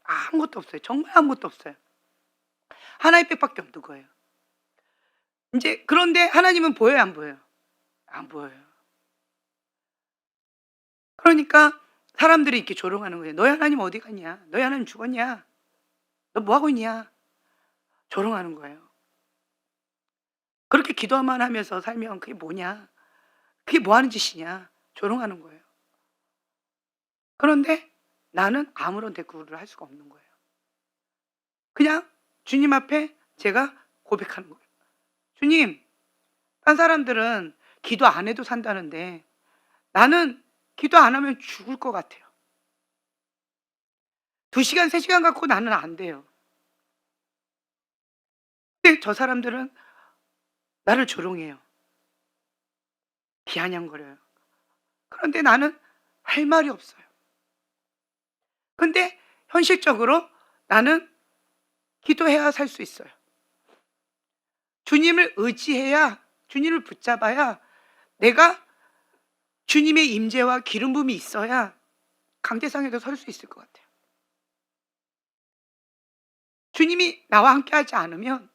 아무것도 없어요. 정말 아무것도 없어요. 하나님 백밖에 없는 거예요. 이제 그런데 하나님은 보여요, 안 보여요? 안 보여요. 그러니까 사람들이 이렇게 조롱하는 거예요. 너희 하나님 어디 갔냐? 너희 하나님 죽었냐? 너 뭐 하고 있냐? 조롱하는 거예요. 그렇게 기도만 하면서 살면 그게 뭐냐? 그게 뭐 하는 짓이냐? 조롱하는 거예요. 그런데 나는 아무런 대꾸를 할 수가 없는 거예요. 그냥 주님 앞에 제가 고백하는 거예요. 주님, 딴 사람들은 기도 안 해도 산다는데 나는 기도 안 하면 죽을 것 같아요. 2시간, 3시간 갖고 나는 안 돼요. 근데 저 사람들은 나를 조롱해요. 비아냥거려요. 그런데 나는 할 말이 없어요. 근데 현실적으로 나는 기도해야 살 수 있어요. 주님을 의지해야, 주님을 붙잡아야, 내가 주님의 임재와 기름 부음이 있어야 강대상에도 설 수 있을 것 같아요. 주님이 나와 함께 하지 않으면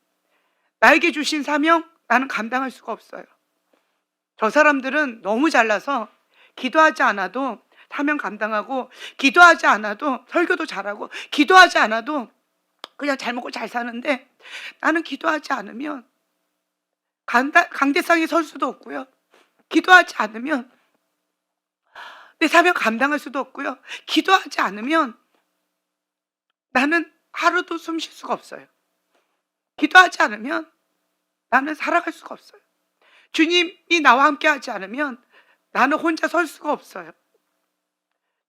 나에게 주신 사명 나는 감당할 수가 없어요. 저 사람들은 너무 잘나서 기도하지 않아도 사명 감당하고, 기도하지 않아도 설교도 잘하고, 기도하지 않아도 그냥 잘 먹고 잘 사는데 나는 기도하지 않으면 강대상에 설 수도 없고요. 기도하지 않으면 내 사명 감당할 수도 없고요. 기도하지 않으면 나는 하루도 숨 쉴 수가 없어요. 기도하지 않으면 나는 살아갈 수가 없어요. 주님이 나와 함께 하지 않으면 나는 혼자 설 수가 없어요.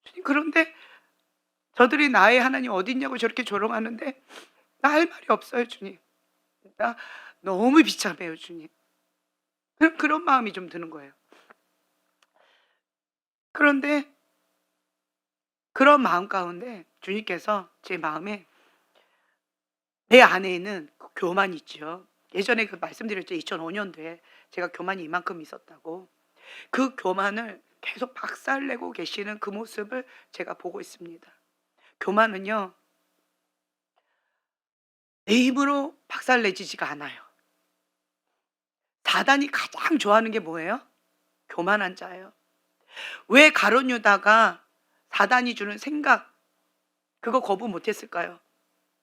주님, 그런데 저들이 나의 하나님 어디 있냐고 저렇게 조롱하는데 나 할 말이 없어요. 주님, 나 너무 비참해요. 주님. 그런 마음이 좀 드는 거예요. 그런데 그런 마음 가운데 주님께서 제 마음에, 내 안에 있는 그 교만이 있죠. 예전에 그 말씀드렸죠. 2005년도에 제가 교만이 이만큼 있었다고. 그 교만을 계속 박살내고 계시는 그 모습을 제가 보고 있습니다. 교만은요, 내 힘으로 박살내지지가 않아요. 사단이 가장 좋아하는 게 뭐예요? 교만한 자예요. 왜 가룟 유다가 사단이 주는 생각 그거 거부 못했을까요?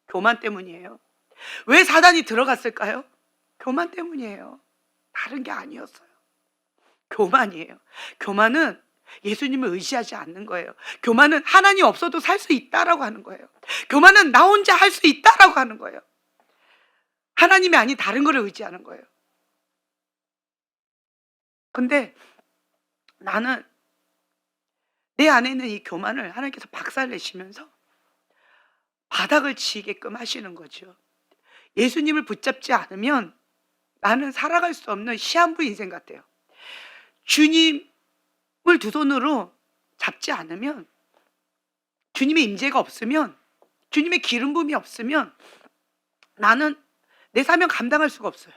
교만 때문이에요. 왜 사단이 들어갔을까요? 교만 때문이에요. 다른 게 아니었어요. 교만이에요. 교만은 예수님을 의지하지 않는 거예요. 교만은 하나님 없어도 살 수 있다라고 하는 거예요. 교만은 나 혼자 할 수 있다라고 하는 거예요. 하나님이 아닌 다른 거를 의지하는 거예요. 근데 나는 내 안에 있는 이 교만을 하나님께서 박살내시면서 바닥을 치게끔 하시는 거죠. 예수님을 붙잡지 않으면 나는 살아갈 수 없는 시한부 인생 같아요. 주님을 두 손으로 잡지 않으면, 주님의 임재가 없으면, 주님의 기름 부음이 없으면 나는 내 사명 감당할 수가 없어요.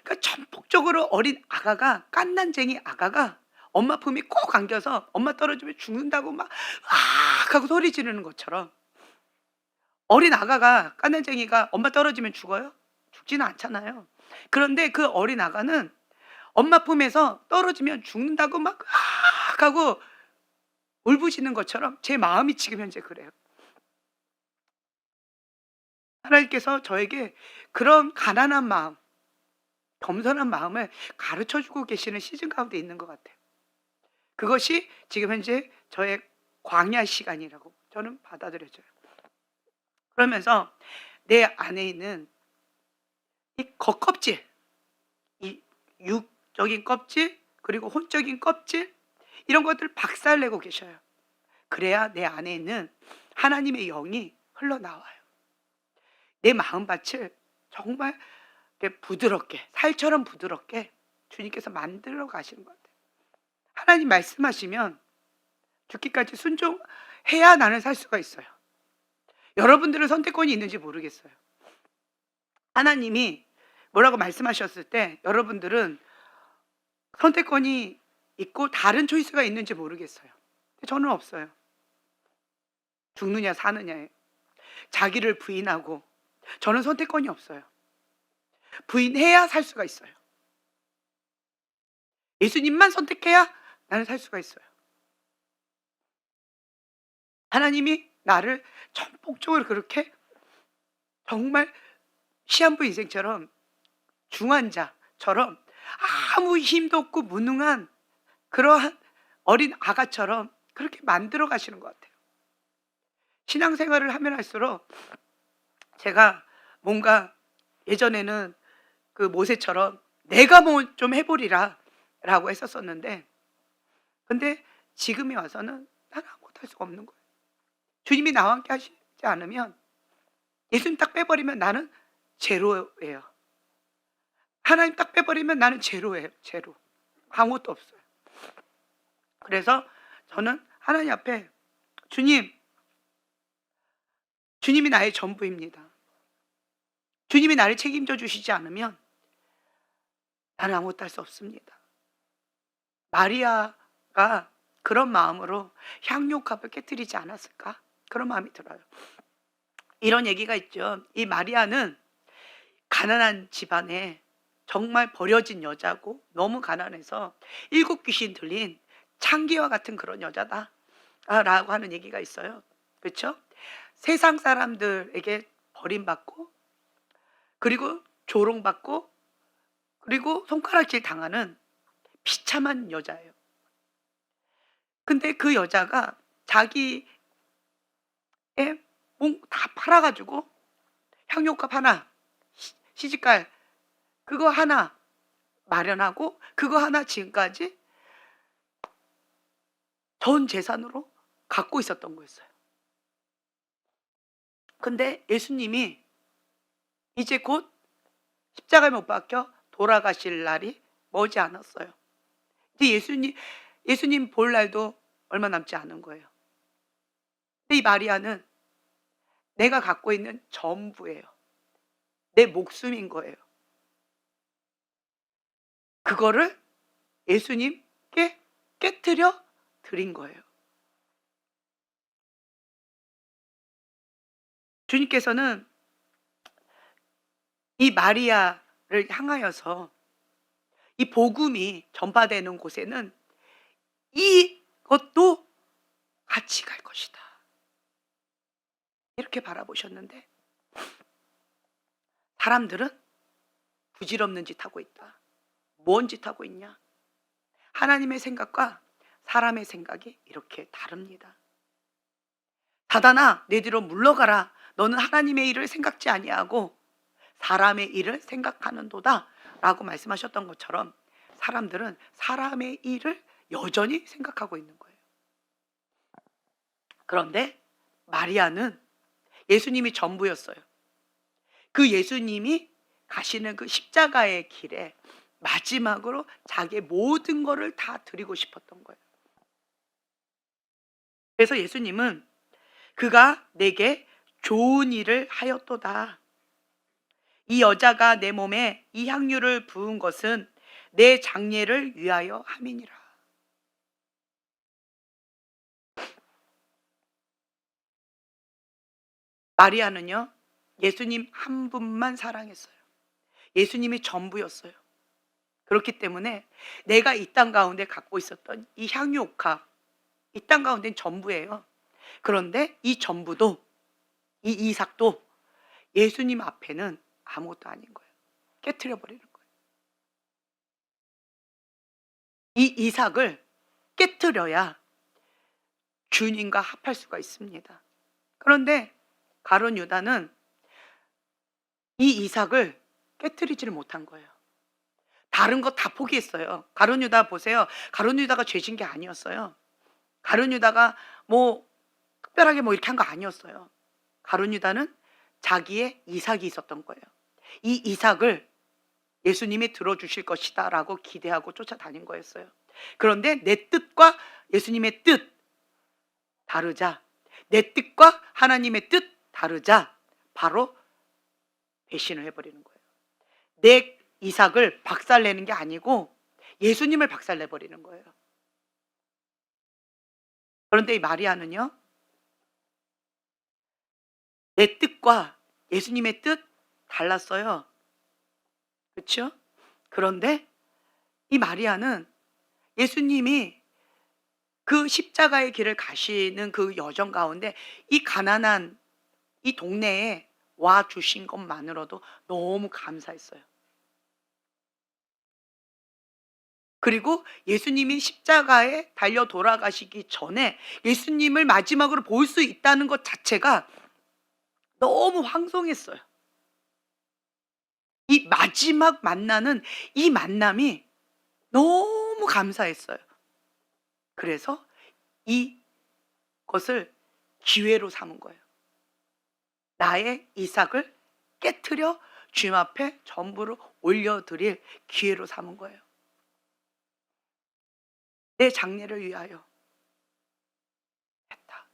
그러니까 전폭적으로 어린 아가가, 깐난쟁이 아가가 엄마 품이 꼭 안겨서 엄마 떨어지면 죽는다고 막 으악 하고 소리 지르는 것처럼, 어린 아가가, 깐난쟁이가 엄마 떨어지면 죽어요? 죽지는 않잖아요. 그런데 그 어린 아가는 엄마 품에서 떨어지면 죽는다고 막 으악 하고 울부짖는 것처럼 제 마음이 지금 현재 그래요. 하나님께서 저에게 그런 가난한 마음, 겸손한 마음을 가르쳐 주고 계시는 시즌 가운데 있는 것 같아요. 그것이 지금 현재 저의 광야 시간이라고 저는 받아들여져요. 그러면서 내 안에 있는 이 겉껍질, 이 육적인 껍질, 그리고 혼적인 껍질, 이런 것들을 박살내고 계셔요. 그래야 내 안에 있는 하나님의 영이 흘러나와요. 내 마음밭을 정말 이렇게 부드럽게, 살처럼 부드럽게 주님께서 만들어 가시는 것 같아요. 하나님 말씀하시면 죽기까지 순종해야 나는 살 수가 있어요. 여러분들은 선택권이 있는지 모르겠어요. 하나님이 뭐라고 말씀하셨을 때 여러분들은 선택권이 있고 다른 초이스가 있는지 모르겠어요. 저는 없어요. 죽느냐 사느냐에 자기를 부인하고, 저는 선택권이 없어요. 부인해야 살 수가 있어요. 예수님만 선택해야 나는 살 수가 있어요. 하나님이 나를 전폭적으로 그렇게 정말 시한부 인생처럼, 중환자처럼 아무 힘도 없고 무능한 그러한 어린 아가처럼 그렇게 만들어 가시는 것 같아요. 신앙생활을 하면 할수록 제가 뭔가 예전에는 그 모세처럼 내가 뭐 좀 해보리라 라고 했었었는데, 근데 지금에 와서는 나는 아무것도 할 수가 없는 거예요. 주님이 나와 함께 하시지 않으면, 예수님 딱 빼버리면 나는 제로예요. 하나님 딱 빼버리면 나는 제로예요. 제로. 아무것도 없어요. 그래서 저는 하나님 앞에, 주님이 나의 전부입니다. 주님이 나를 책임져 주시지 않으면 나는 아무것도 할 수 없습니다. 마리아가 그런 마음으로 향유값을 깨뜨리지 않았을까? 그런 마음이 들어요. 이런 얘기가 있죠. 이 마리아는 가난한 집안에 정말 버려진 여자고 너무 가난해서 7 귀신 들린 창기와 같은 그런 여자다 라고 하는 얘기가 있어요. 그렇죠? 세상 사람들에게 버림받고, 그리고 조롱받고, 그리고 손가락질 당하는 비참한 여자예요. 근데 그 여자가 자기의 몸 다 팔아가지고 향료값 하나, 시집갈 그거 하나 마련하고, 그거 하나 지금까지 전 재산으로 갖고 있었던 거였어요. 근데 예수님이 이제 곧 십자가에 못 박혀 돌아가실 날이 머지 않았어요. 근데 예수님 볼 날도 얼마 남지 않은 거예요. 근데 이 마리아는 내가 갖고 있는 전부예요. 내 목숨인 거예요. 그거를 예수님께 깨뜨려 드린 거예요. 주님께서는 이 마리아를 향하여서 이 복음이 전파되는 곳에는 이것도 같이 갈 것이다, 이렇게 바라보셨는데, 사람들은 부질없는 짓 하고 있다. 뭔 짓 하고 있냐? 하나님의 생각과 사람의 생각이 이렇게 다릅니다. 사단아, 내 뒤로 물러가라. 너는 하나님의 일을 생각지 아니하고 사람의 일을 생각하는도다 라고 말씀하셨던 것처럼, 사람들은 사람의 일을 여전히 생각하고 있는 거예요. 그런데 마리아는 예수님이 전부였어요. 그 예수님이 가시는 그 십자가의 길에 마지막으로 자기의 모든 것을 다 드리고 싶었던 거예요. 그래서 예수님은 그가 내게 좋은 일을 하였도다, 이 여자가 내 몸에 이 향유를 부은 것은 내 장례를 위하여 함이니라. 마리아는요, 예수님 한 분만 사랑했어요. 예수님이 전부였어요. 그렇기 때문에 내가 이 땅 가운데 갖고 있었던 이 향유 옥합, 이 땅 가운데는 전부예요. 그런데 이 전부도, 이 이삭도 예수님 앞에는 아무것도 아닌 거예요. 깨트려 버리는 거예요. 이 이삭을 깨트려야 주님과 합할 수가 있습니다. 그런데 가룟 유다는 이 이삭을 깨트리지를 못한 거예요. 다른 거 다 포기했어요. 가룟 유다 보세요. 가룟 유다가 죄진 게 아니었어요. 가룟 유다가 뭐 특별하게 뭐 이렇게 한 거 아니었어요. 가룟 유다는 자기의 이삭이 있었던 거예요. 이 이삭을 예수님이 들어주실 것이다 라고 기대하고 쫓아다닌 거였어요. 그런데 내 뜻과 예수님의 뜻 다르자, 내 뜻과 하나님의 뜻 다르자 바로 배신을 해버리는 거예요. 내 이삭을 박살내는 게 아니고 예수님을 박살내버리는 거예요. 그런데 이 마리아는요, 내 뜻과 예수님의 뜻 달랐어요. 그렇죠? 그런데 이 마리아는 예수님이 그 십자가의 길을 가시는 그 여정 가운데 이 가난한 이 동네에 와 주신 것만으로도 너무 감사했어요. 그리고 예수님이 십자가에 달려 돌아가시기 전에 예수님을 마지막으로 볼 수 있다는 것 자체가 너무 황송했어요. 이 마지막 만나는 이 만남이 너무 감사했어요. 그래서 이것을 기회로 삼은 거예요. 나의 이삭을 깨트려 주님 앞에 전부를 올려드릴 기회로 삼은 거예요. 내 장례를 위하여 했다.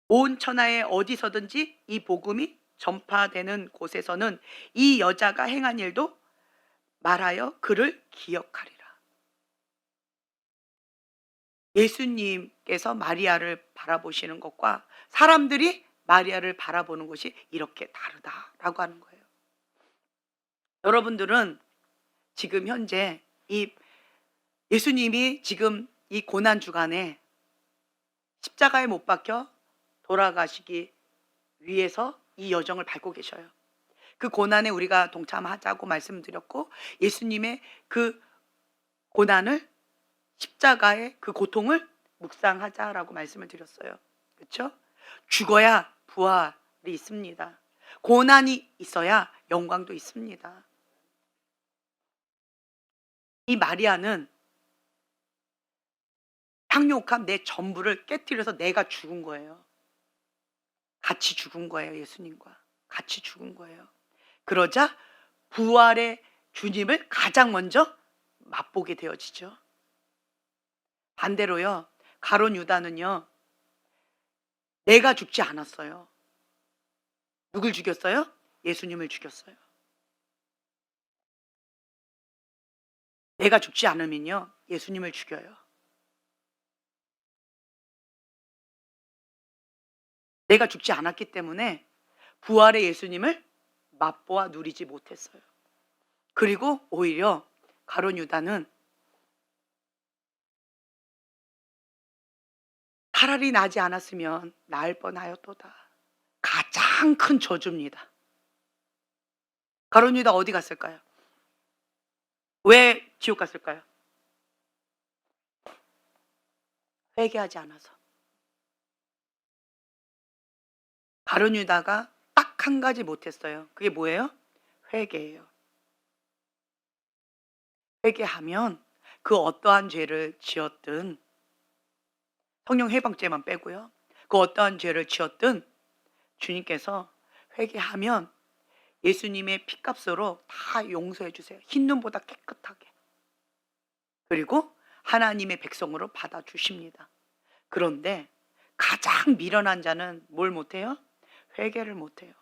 온 천하에 어디서든지 이 복음이 전파되는 곳에서는 이 여자가 행한 일도 말하여 그를 기억하리라. 예수님께서 마리아를 바라보시는 것과 사람들이 마리아를 바라보는 것이 이렇게 다르다라고 하는 거예요. 여러분들은 지금 현재 이 예수님이 지금 이 고난 주간에 십자가에 못 박혀 돌아가시기 위해서 이 여정을 밟고 계셔요. 그 고난에 우리가 동참하자고 말씀드렸고, 예수님의 그 고난을, 십자가의 그 고통을 묵상하자라고 말씀을 드렸어요. 그렇죠? 죽어야 부활이 있습니다. 고난이 있어야 영광도 있습니다. 이 마리아는 향유옥합 내 전부를 깨뜨려서 내가 죽은 거예요. 같이 죽은 거예요. 예수님과 같이 죽은 거예요. 그러자 부활의 주님을 가장 먼저 맛보게 되어지죠. 반대로요, 가룟 유다는요, 내가 죽지 않았어요. 누굴 죽였어요? 예수님을 죽였어요. 내가 죽지 않으면요, 예수님을 죽여요. 내가 죽지 않았기 때문에 부활의 예수님을 맛보아 누리지 못했어요. 그리고 오히려 가룟 유다는 차라리 나지 않았으면 나을 뻔하였도다. 가장 큰 저주입니다. 가룟 유다 어디 갔을까요? 왜 지옥 갔을까요? 회개하지 않아서. 가룟 유다가 딱 한 가지 못했어요. 그게 뭐예요? 회개예요. 회개하면 그 어떠한 죄를 지었든, 성령 해방죄만 빼고요, 그 어떠한 죄를 지었든 주님께서 회개하면 예수님의 피값으로 다 용서해 주세요. 흰눈보다 깨끗하게. 그리고 하나님의 백성으로 받아주십니다. 그런데 가장 미련한 자는 뭘 못해요? 회개를 못해요.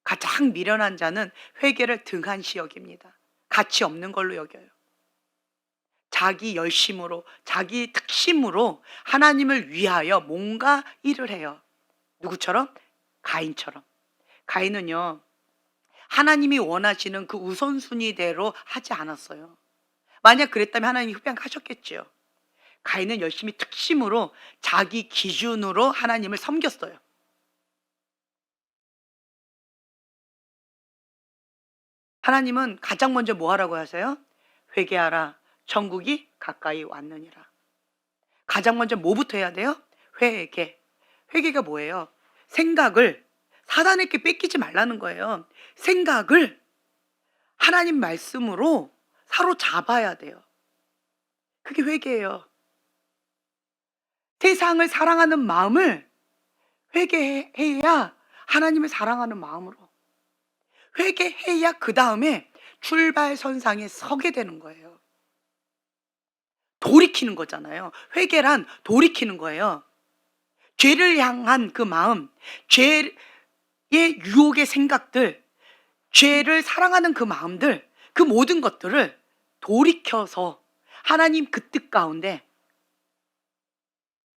가장 미련한 자는 회개를 등한시 여깁니다. 가치 없는 걸로 여겨요. 자기 열심으로, 자기 특심으로 하나님을 위하여 뭔가 일을 해요. 누구처럼? 가인처럼. 가인은요, 하나님이 원하시는 그 우선순위대로 하지 않았어요. 만약 그랬다면 하나님이 흡양하셨겠죠. 가인은 열심히 특심으로 자기 기준으로 하나님을 섬겼어요. 하나님은 가장 먼저 뭐 하라고 하세요? 회개하라. 천국이 가까이 왔느니라. 가장 먼저 뭐부터 해야 돼요? 회개. 회개가 뭐예요? 생각을 사단에게 뺏기지 말라는 거예요. 생각을 하나님 말씀으로 사로잡아야 돼요. 그게 회개예요. 세상을 사랑하는 마음을 회개해야 하나님을 사랑하는 마음으로. 회개해야 그 다음에 출발선상에 서게 되는 거예요. 돌이키는 거잖아요. 회개란 돌이키는 거예요. 죄를 향한 그 마음, 죄의 유혹의 생각들, 죄를 사랑하는 그 마음들, 그 모든 것들을 돌이켜서 하나님 그 뜻 가운데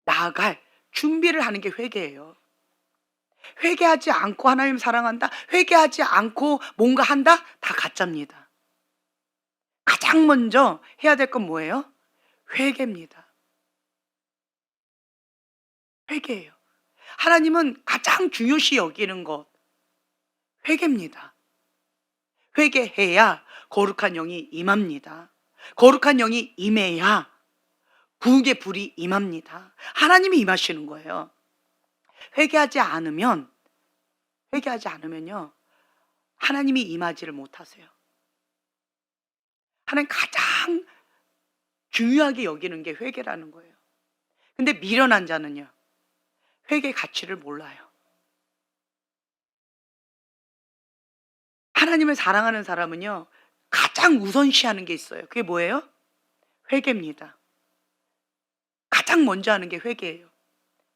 나아갈 준비를 하는 게 회개예요. 회개하지 않고 하나님 사랑한다, 회개하지 않고 뭔가 한다, 다 가짜입니다. 가장 먼저 해야 될 건 뭐예요? 회개입니다. 회개예요. 하나님은 가장 중요시 여기는 것, 회개입니다. 회개해야 거룩한 영이 임합니다. 거룩한 영이 임해야 부흥의 불이 임합니다. 하나님이 임하시는 거예요. 회개하지 않으면요, 하나님이 임하지를 못하세요. 하나님 가장 중요하게 여기는 게 회개라는 거예요. 근데 미련한 자는요, 회개 가치를 몰라요. 하나님을 사랑하는 사람은요, 가장 우선시하는 게 있어요. 그게 뭐예요? 회개입니다. 가장 먼저 하는 게 회개예요.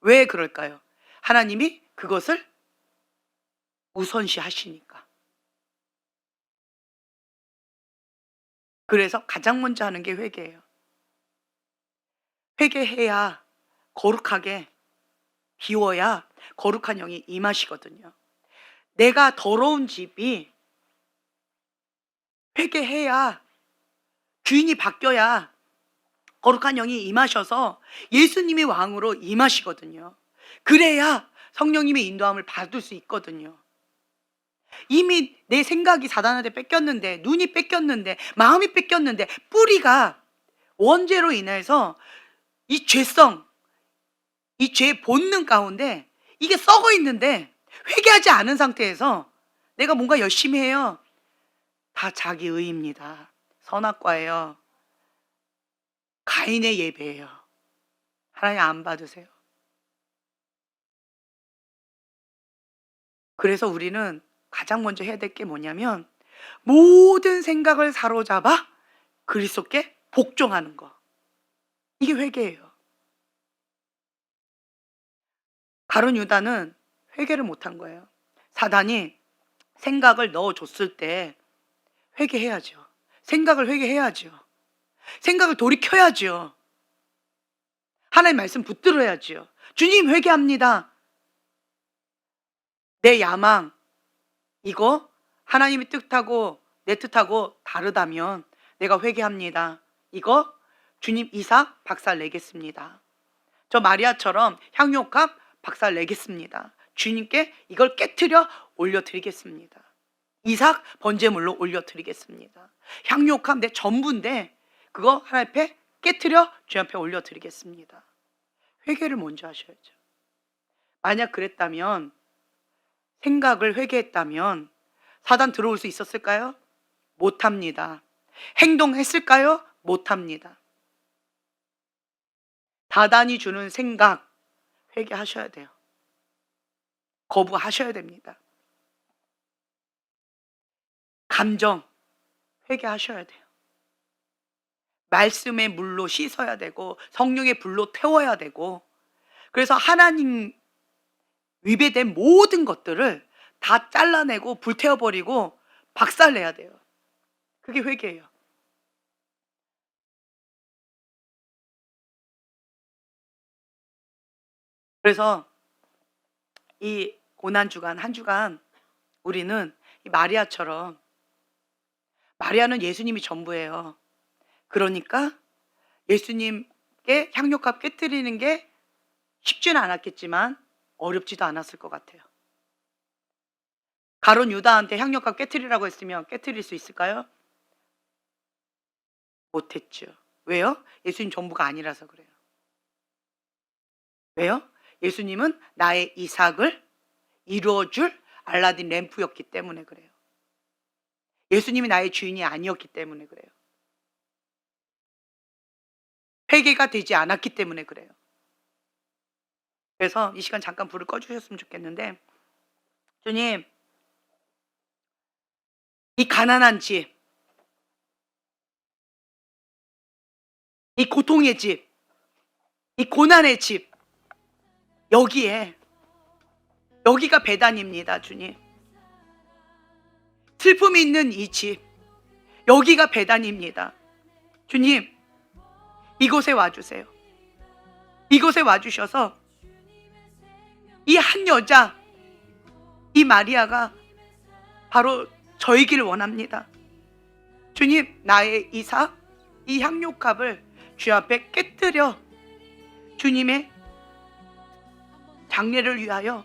왜 그럴까요? 하나님이 그것을 우선시 하시니까. 그래서 가장 먼저 하는 게 회개예요. 회개해야 거룩하게 비워야 거룩한 영이 임하시거든요. 내가 더러운 집이 회개해야, 주인이 바뀌어야 거룩한 영이 임하셔서 예수님이 왕으로 임하시거든요. 그래야 성령님의 인도함을 받을 수 있거든요. 이미 내 생각이 사단한테 뺏겼는데, 눈이 뺏겼는데, 마음이 뺏겼는데, 뿌리가 원죄로 인해서 이 죄성, 이 죄의 본능 가운데 이게 썩어 있는데 회개하지 않은 상태에서 내가 뭔가 열심히 해요. 다 자기 의입니다. 선악과예요. 가인의 예배예요. 하나님 안 받으세요. 그래서 우리는 가장 먼저 해야 될 게 뭐냐면, 모든 생각을 사로잡아 그리스도께 복종하는 거. 이게 회개예요. 가룟 유다는 회개를 못한 거예요. 사단이 생각을 넣어줬을 때 회개해야죠. 생각을 회개해야죠. 생각을 돌이켜야죠. 하나님 말씀 붙들어야죠. 주님, 회개합니다. 내 야망, 이거 하나님의 뜻하고 내 뜻하고 다르다면 내가 회개합니다. 이거 주님, 이삭 박살 내겠습니다. 저 마리아처럼 향유옥합 박살 내겠습니다. 주님께 이걸 깨트려 올려드리겠습니다. 이삭 번제물로 올려드리겠습니다. 향유옥합 내 전부인데 그거 하나님 앞에 깨트려 주님 앞에 올려드리겠습니다. 회개를 먼저 하셔야죠. 만약 그랬다면, 생각을 회개했다면 사단 들어올 수 있었을까요? 못합니다. 행동했을까요? 못합니다. 사단이 주는 생각 회개하셔야 돼요. 거부하셔야 됩니다. 감정 회개하셔야 돼요. 말씀의 물로 씻어야 되고 성령의 불로 태워야 되고 그래서 하나님 위배된 모든 것들을 다 잘라내고 불태워버리고 박살내야 돼요. 그게 회개예요. 그래서 이 고난주간 한 주간 우리는 이 마리아처럼, 마리아는 예수님이 전부예요. 그러니까 예수님께 향료값 깨뜨리는 게 쉽지는 않았겠지만 어렵지도 않았을 것 같아요. 가룟 유다한테 향료값 깨뜨리라고 했으면 깨뜨릴 수 있을까요? 못했죠. 왜요? 예수님 전부가 아니라서 그래요. 왜요? 예수님은 나의 이삭을 이루어줄 알라딘 램프였기 때문에 그래요. 예수님이 나의 주인이 아니었기 때문에 그래요. 회개가 되지 않았기 때문에 그래요. 그래서 이 시간 잠깐 불을 꺼주셨으면 좋겠는데, 주님, 이 가난한 집, 이 고통의 집, 이 고난의 집, 여기가 베단입니다, 주님. 슬픔이 있는 이 집, 여기가 베단입니다. 주님, 이곳에 와주세요. 이곳에 와주셔서 이 한 여자, 이 마리아가 바로 저이길 원합니다. 주님, 나의 이삭, 이 향료값을 주 앞에 깨뜨려 주님의 장례를 위하여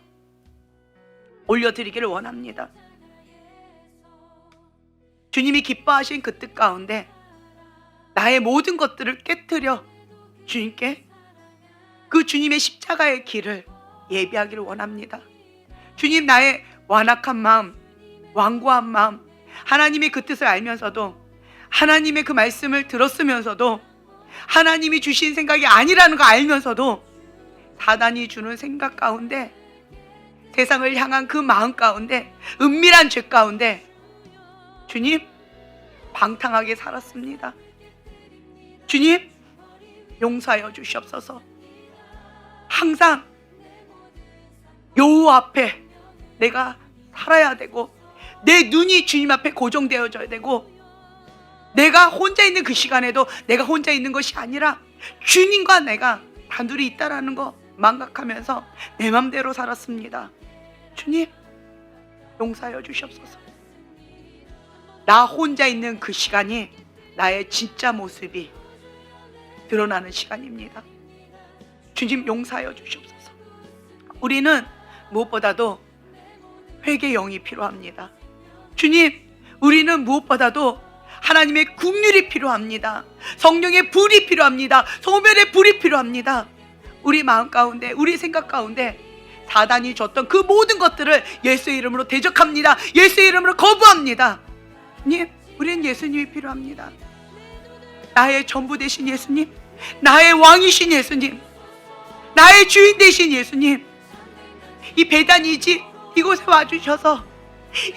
올려드리기를 원합니다. 주님이 기뻐하신 그 뜻 가운데 나의 모든 것들을 깨뜨려 주님께 그 주님의 십자가의 길을 예비하기를 원합니다. 주님, 나의 완악한 마음, 완고한 마음, 하나님의 그 뜻을 알면서도, 하나님의 그 말씀을 들었으면서도, 하나님이 주신 생각이 아니라는 거 알면서도 사단이 주는 생각 가운데, 세상을 향한 그 마음 가운데, 은밀한 죄 가운데 주님, 방탕하게 살았습니다. 주님, 용서하여 주시옵소서. 항상 여호와 앞에 내가 살아야 되고, 내 눈이 주님 앞에 고정되어져야 되고, 내가 혼자 있는 그 시간에도 내가 혼자 있는 것이 아니라 주님과 내가 단둘이 있다라는 거 망각하면서 내 맘대로 살았습니다. 주님, 용서하여 주시옵소서. 나 혼자 있는 그 시간이 나의 진짜 모습이 드러나는 시간입니다. 주님, 용서하여 주시옵소서. 우리는 무엇보다도 회개의 영이 필요합니다. 주님, 우리는 무엇보다도 하나님의 긍휼이 필요합니다. 성령의 불이 필요합니다. 소멸의 불이 필요합니다. 우리 마음 가운데, 우리 생각 가운데 사단이 줬던 그 모든 것들을 예수의 이름으로 대적합니다. 예수의 이름으로 거부합니다. 주님, 우리는 예수님이 필요합니다. 나의 전부 되신 예수님, 나의 왕이신 예수님, 나의 주인 되신 예수님, 이 베다니 집, 이곳에 와주셔서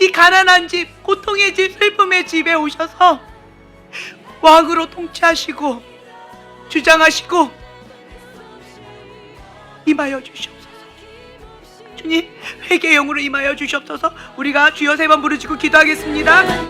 이 가난한 집, 고통의 집, 슬픔의 집에 오셔서 왕으로 통치하시고 주장하시고 임하여 주시옵소서. 주님, 회개의 영으로 임하여 주시옵소서. 우리가 주여 3번 부르짖고 기도하겠습니다.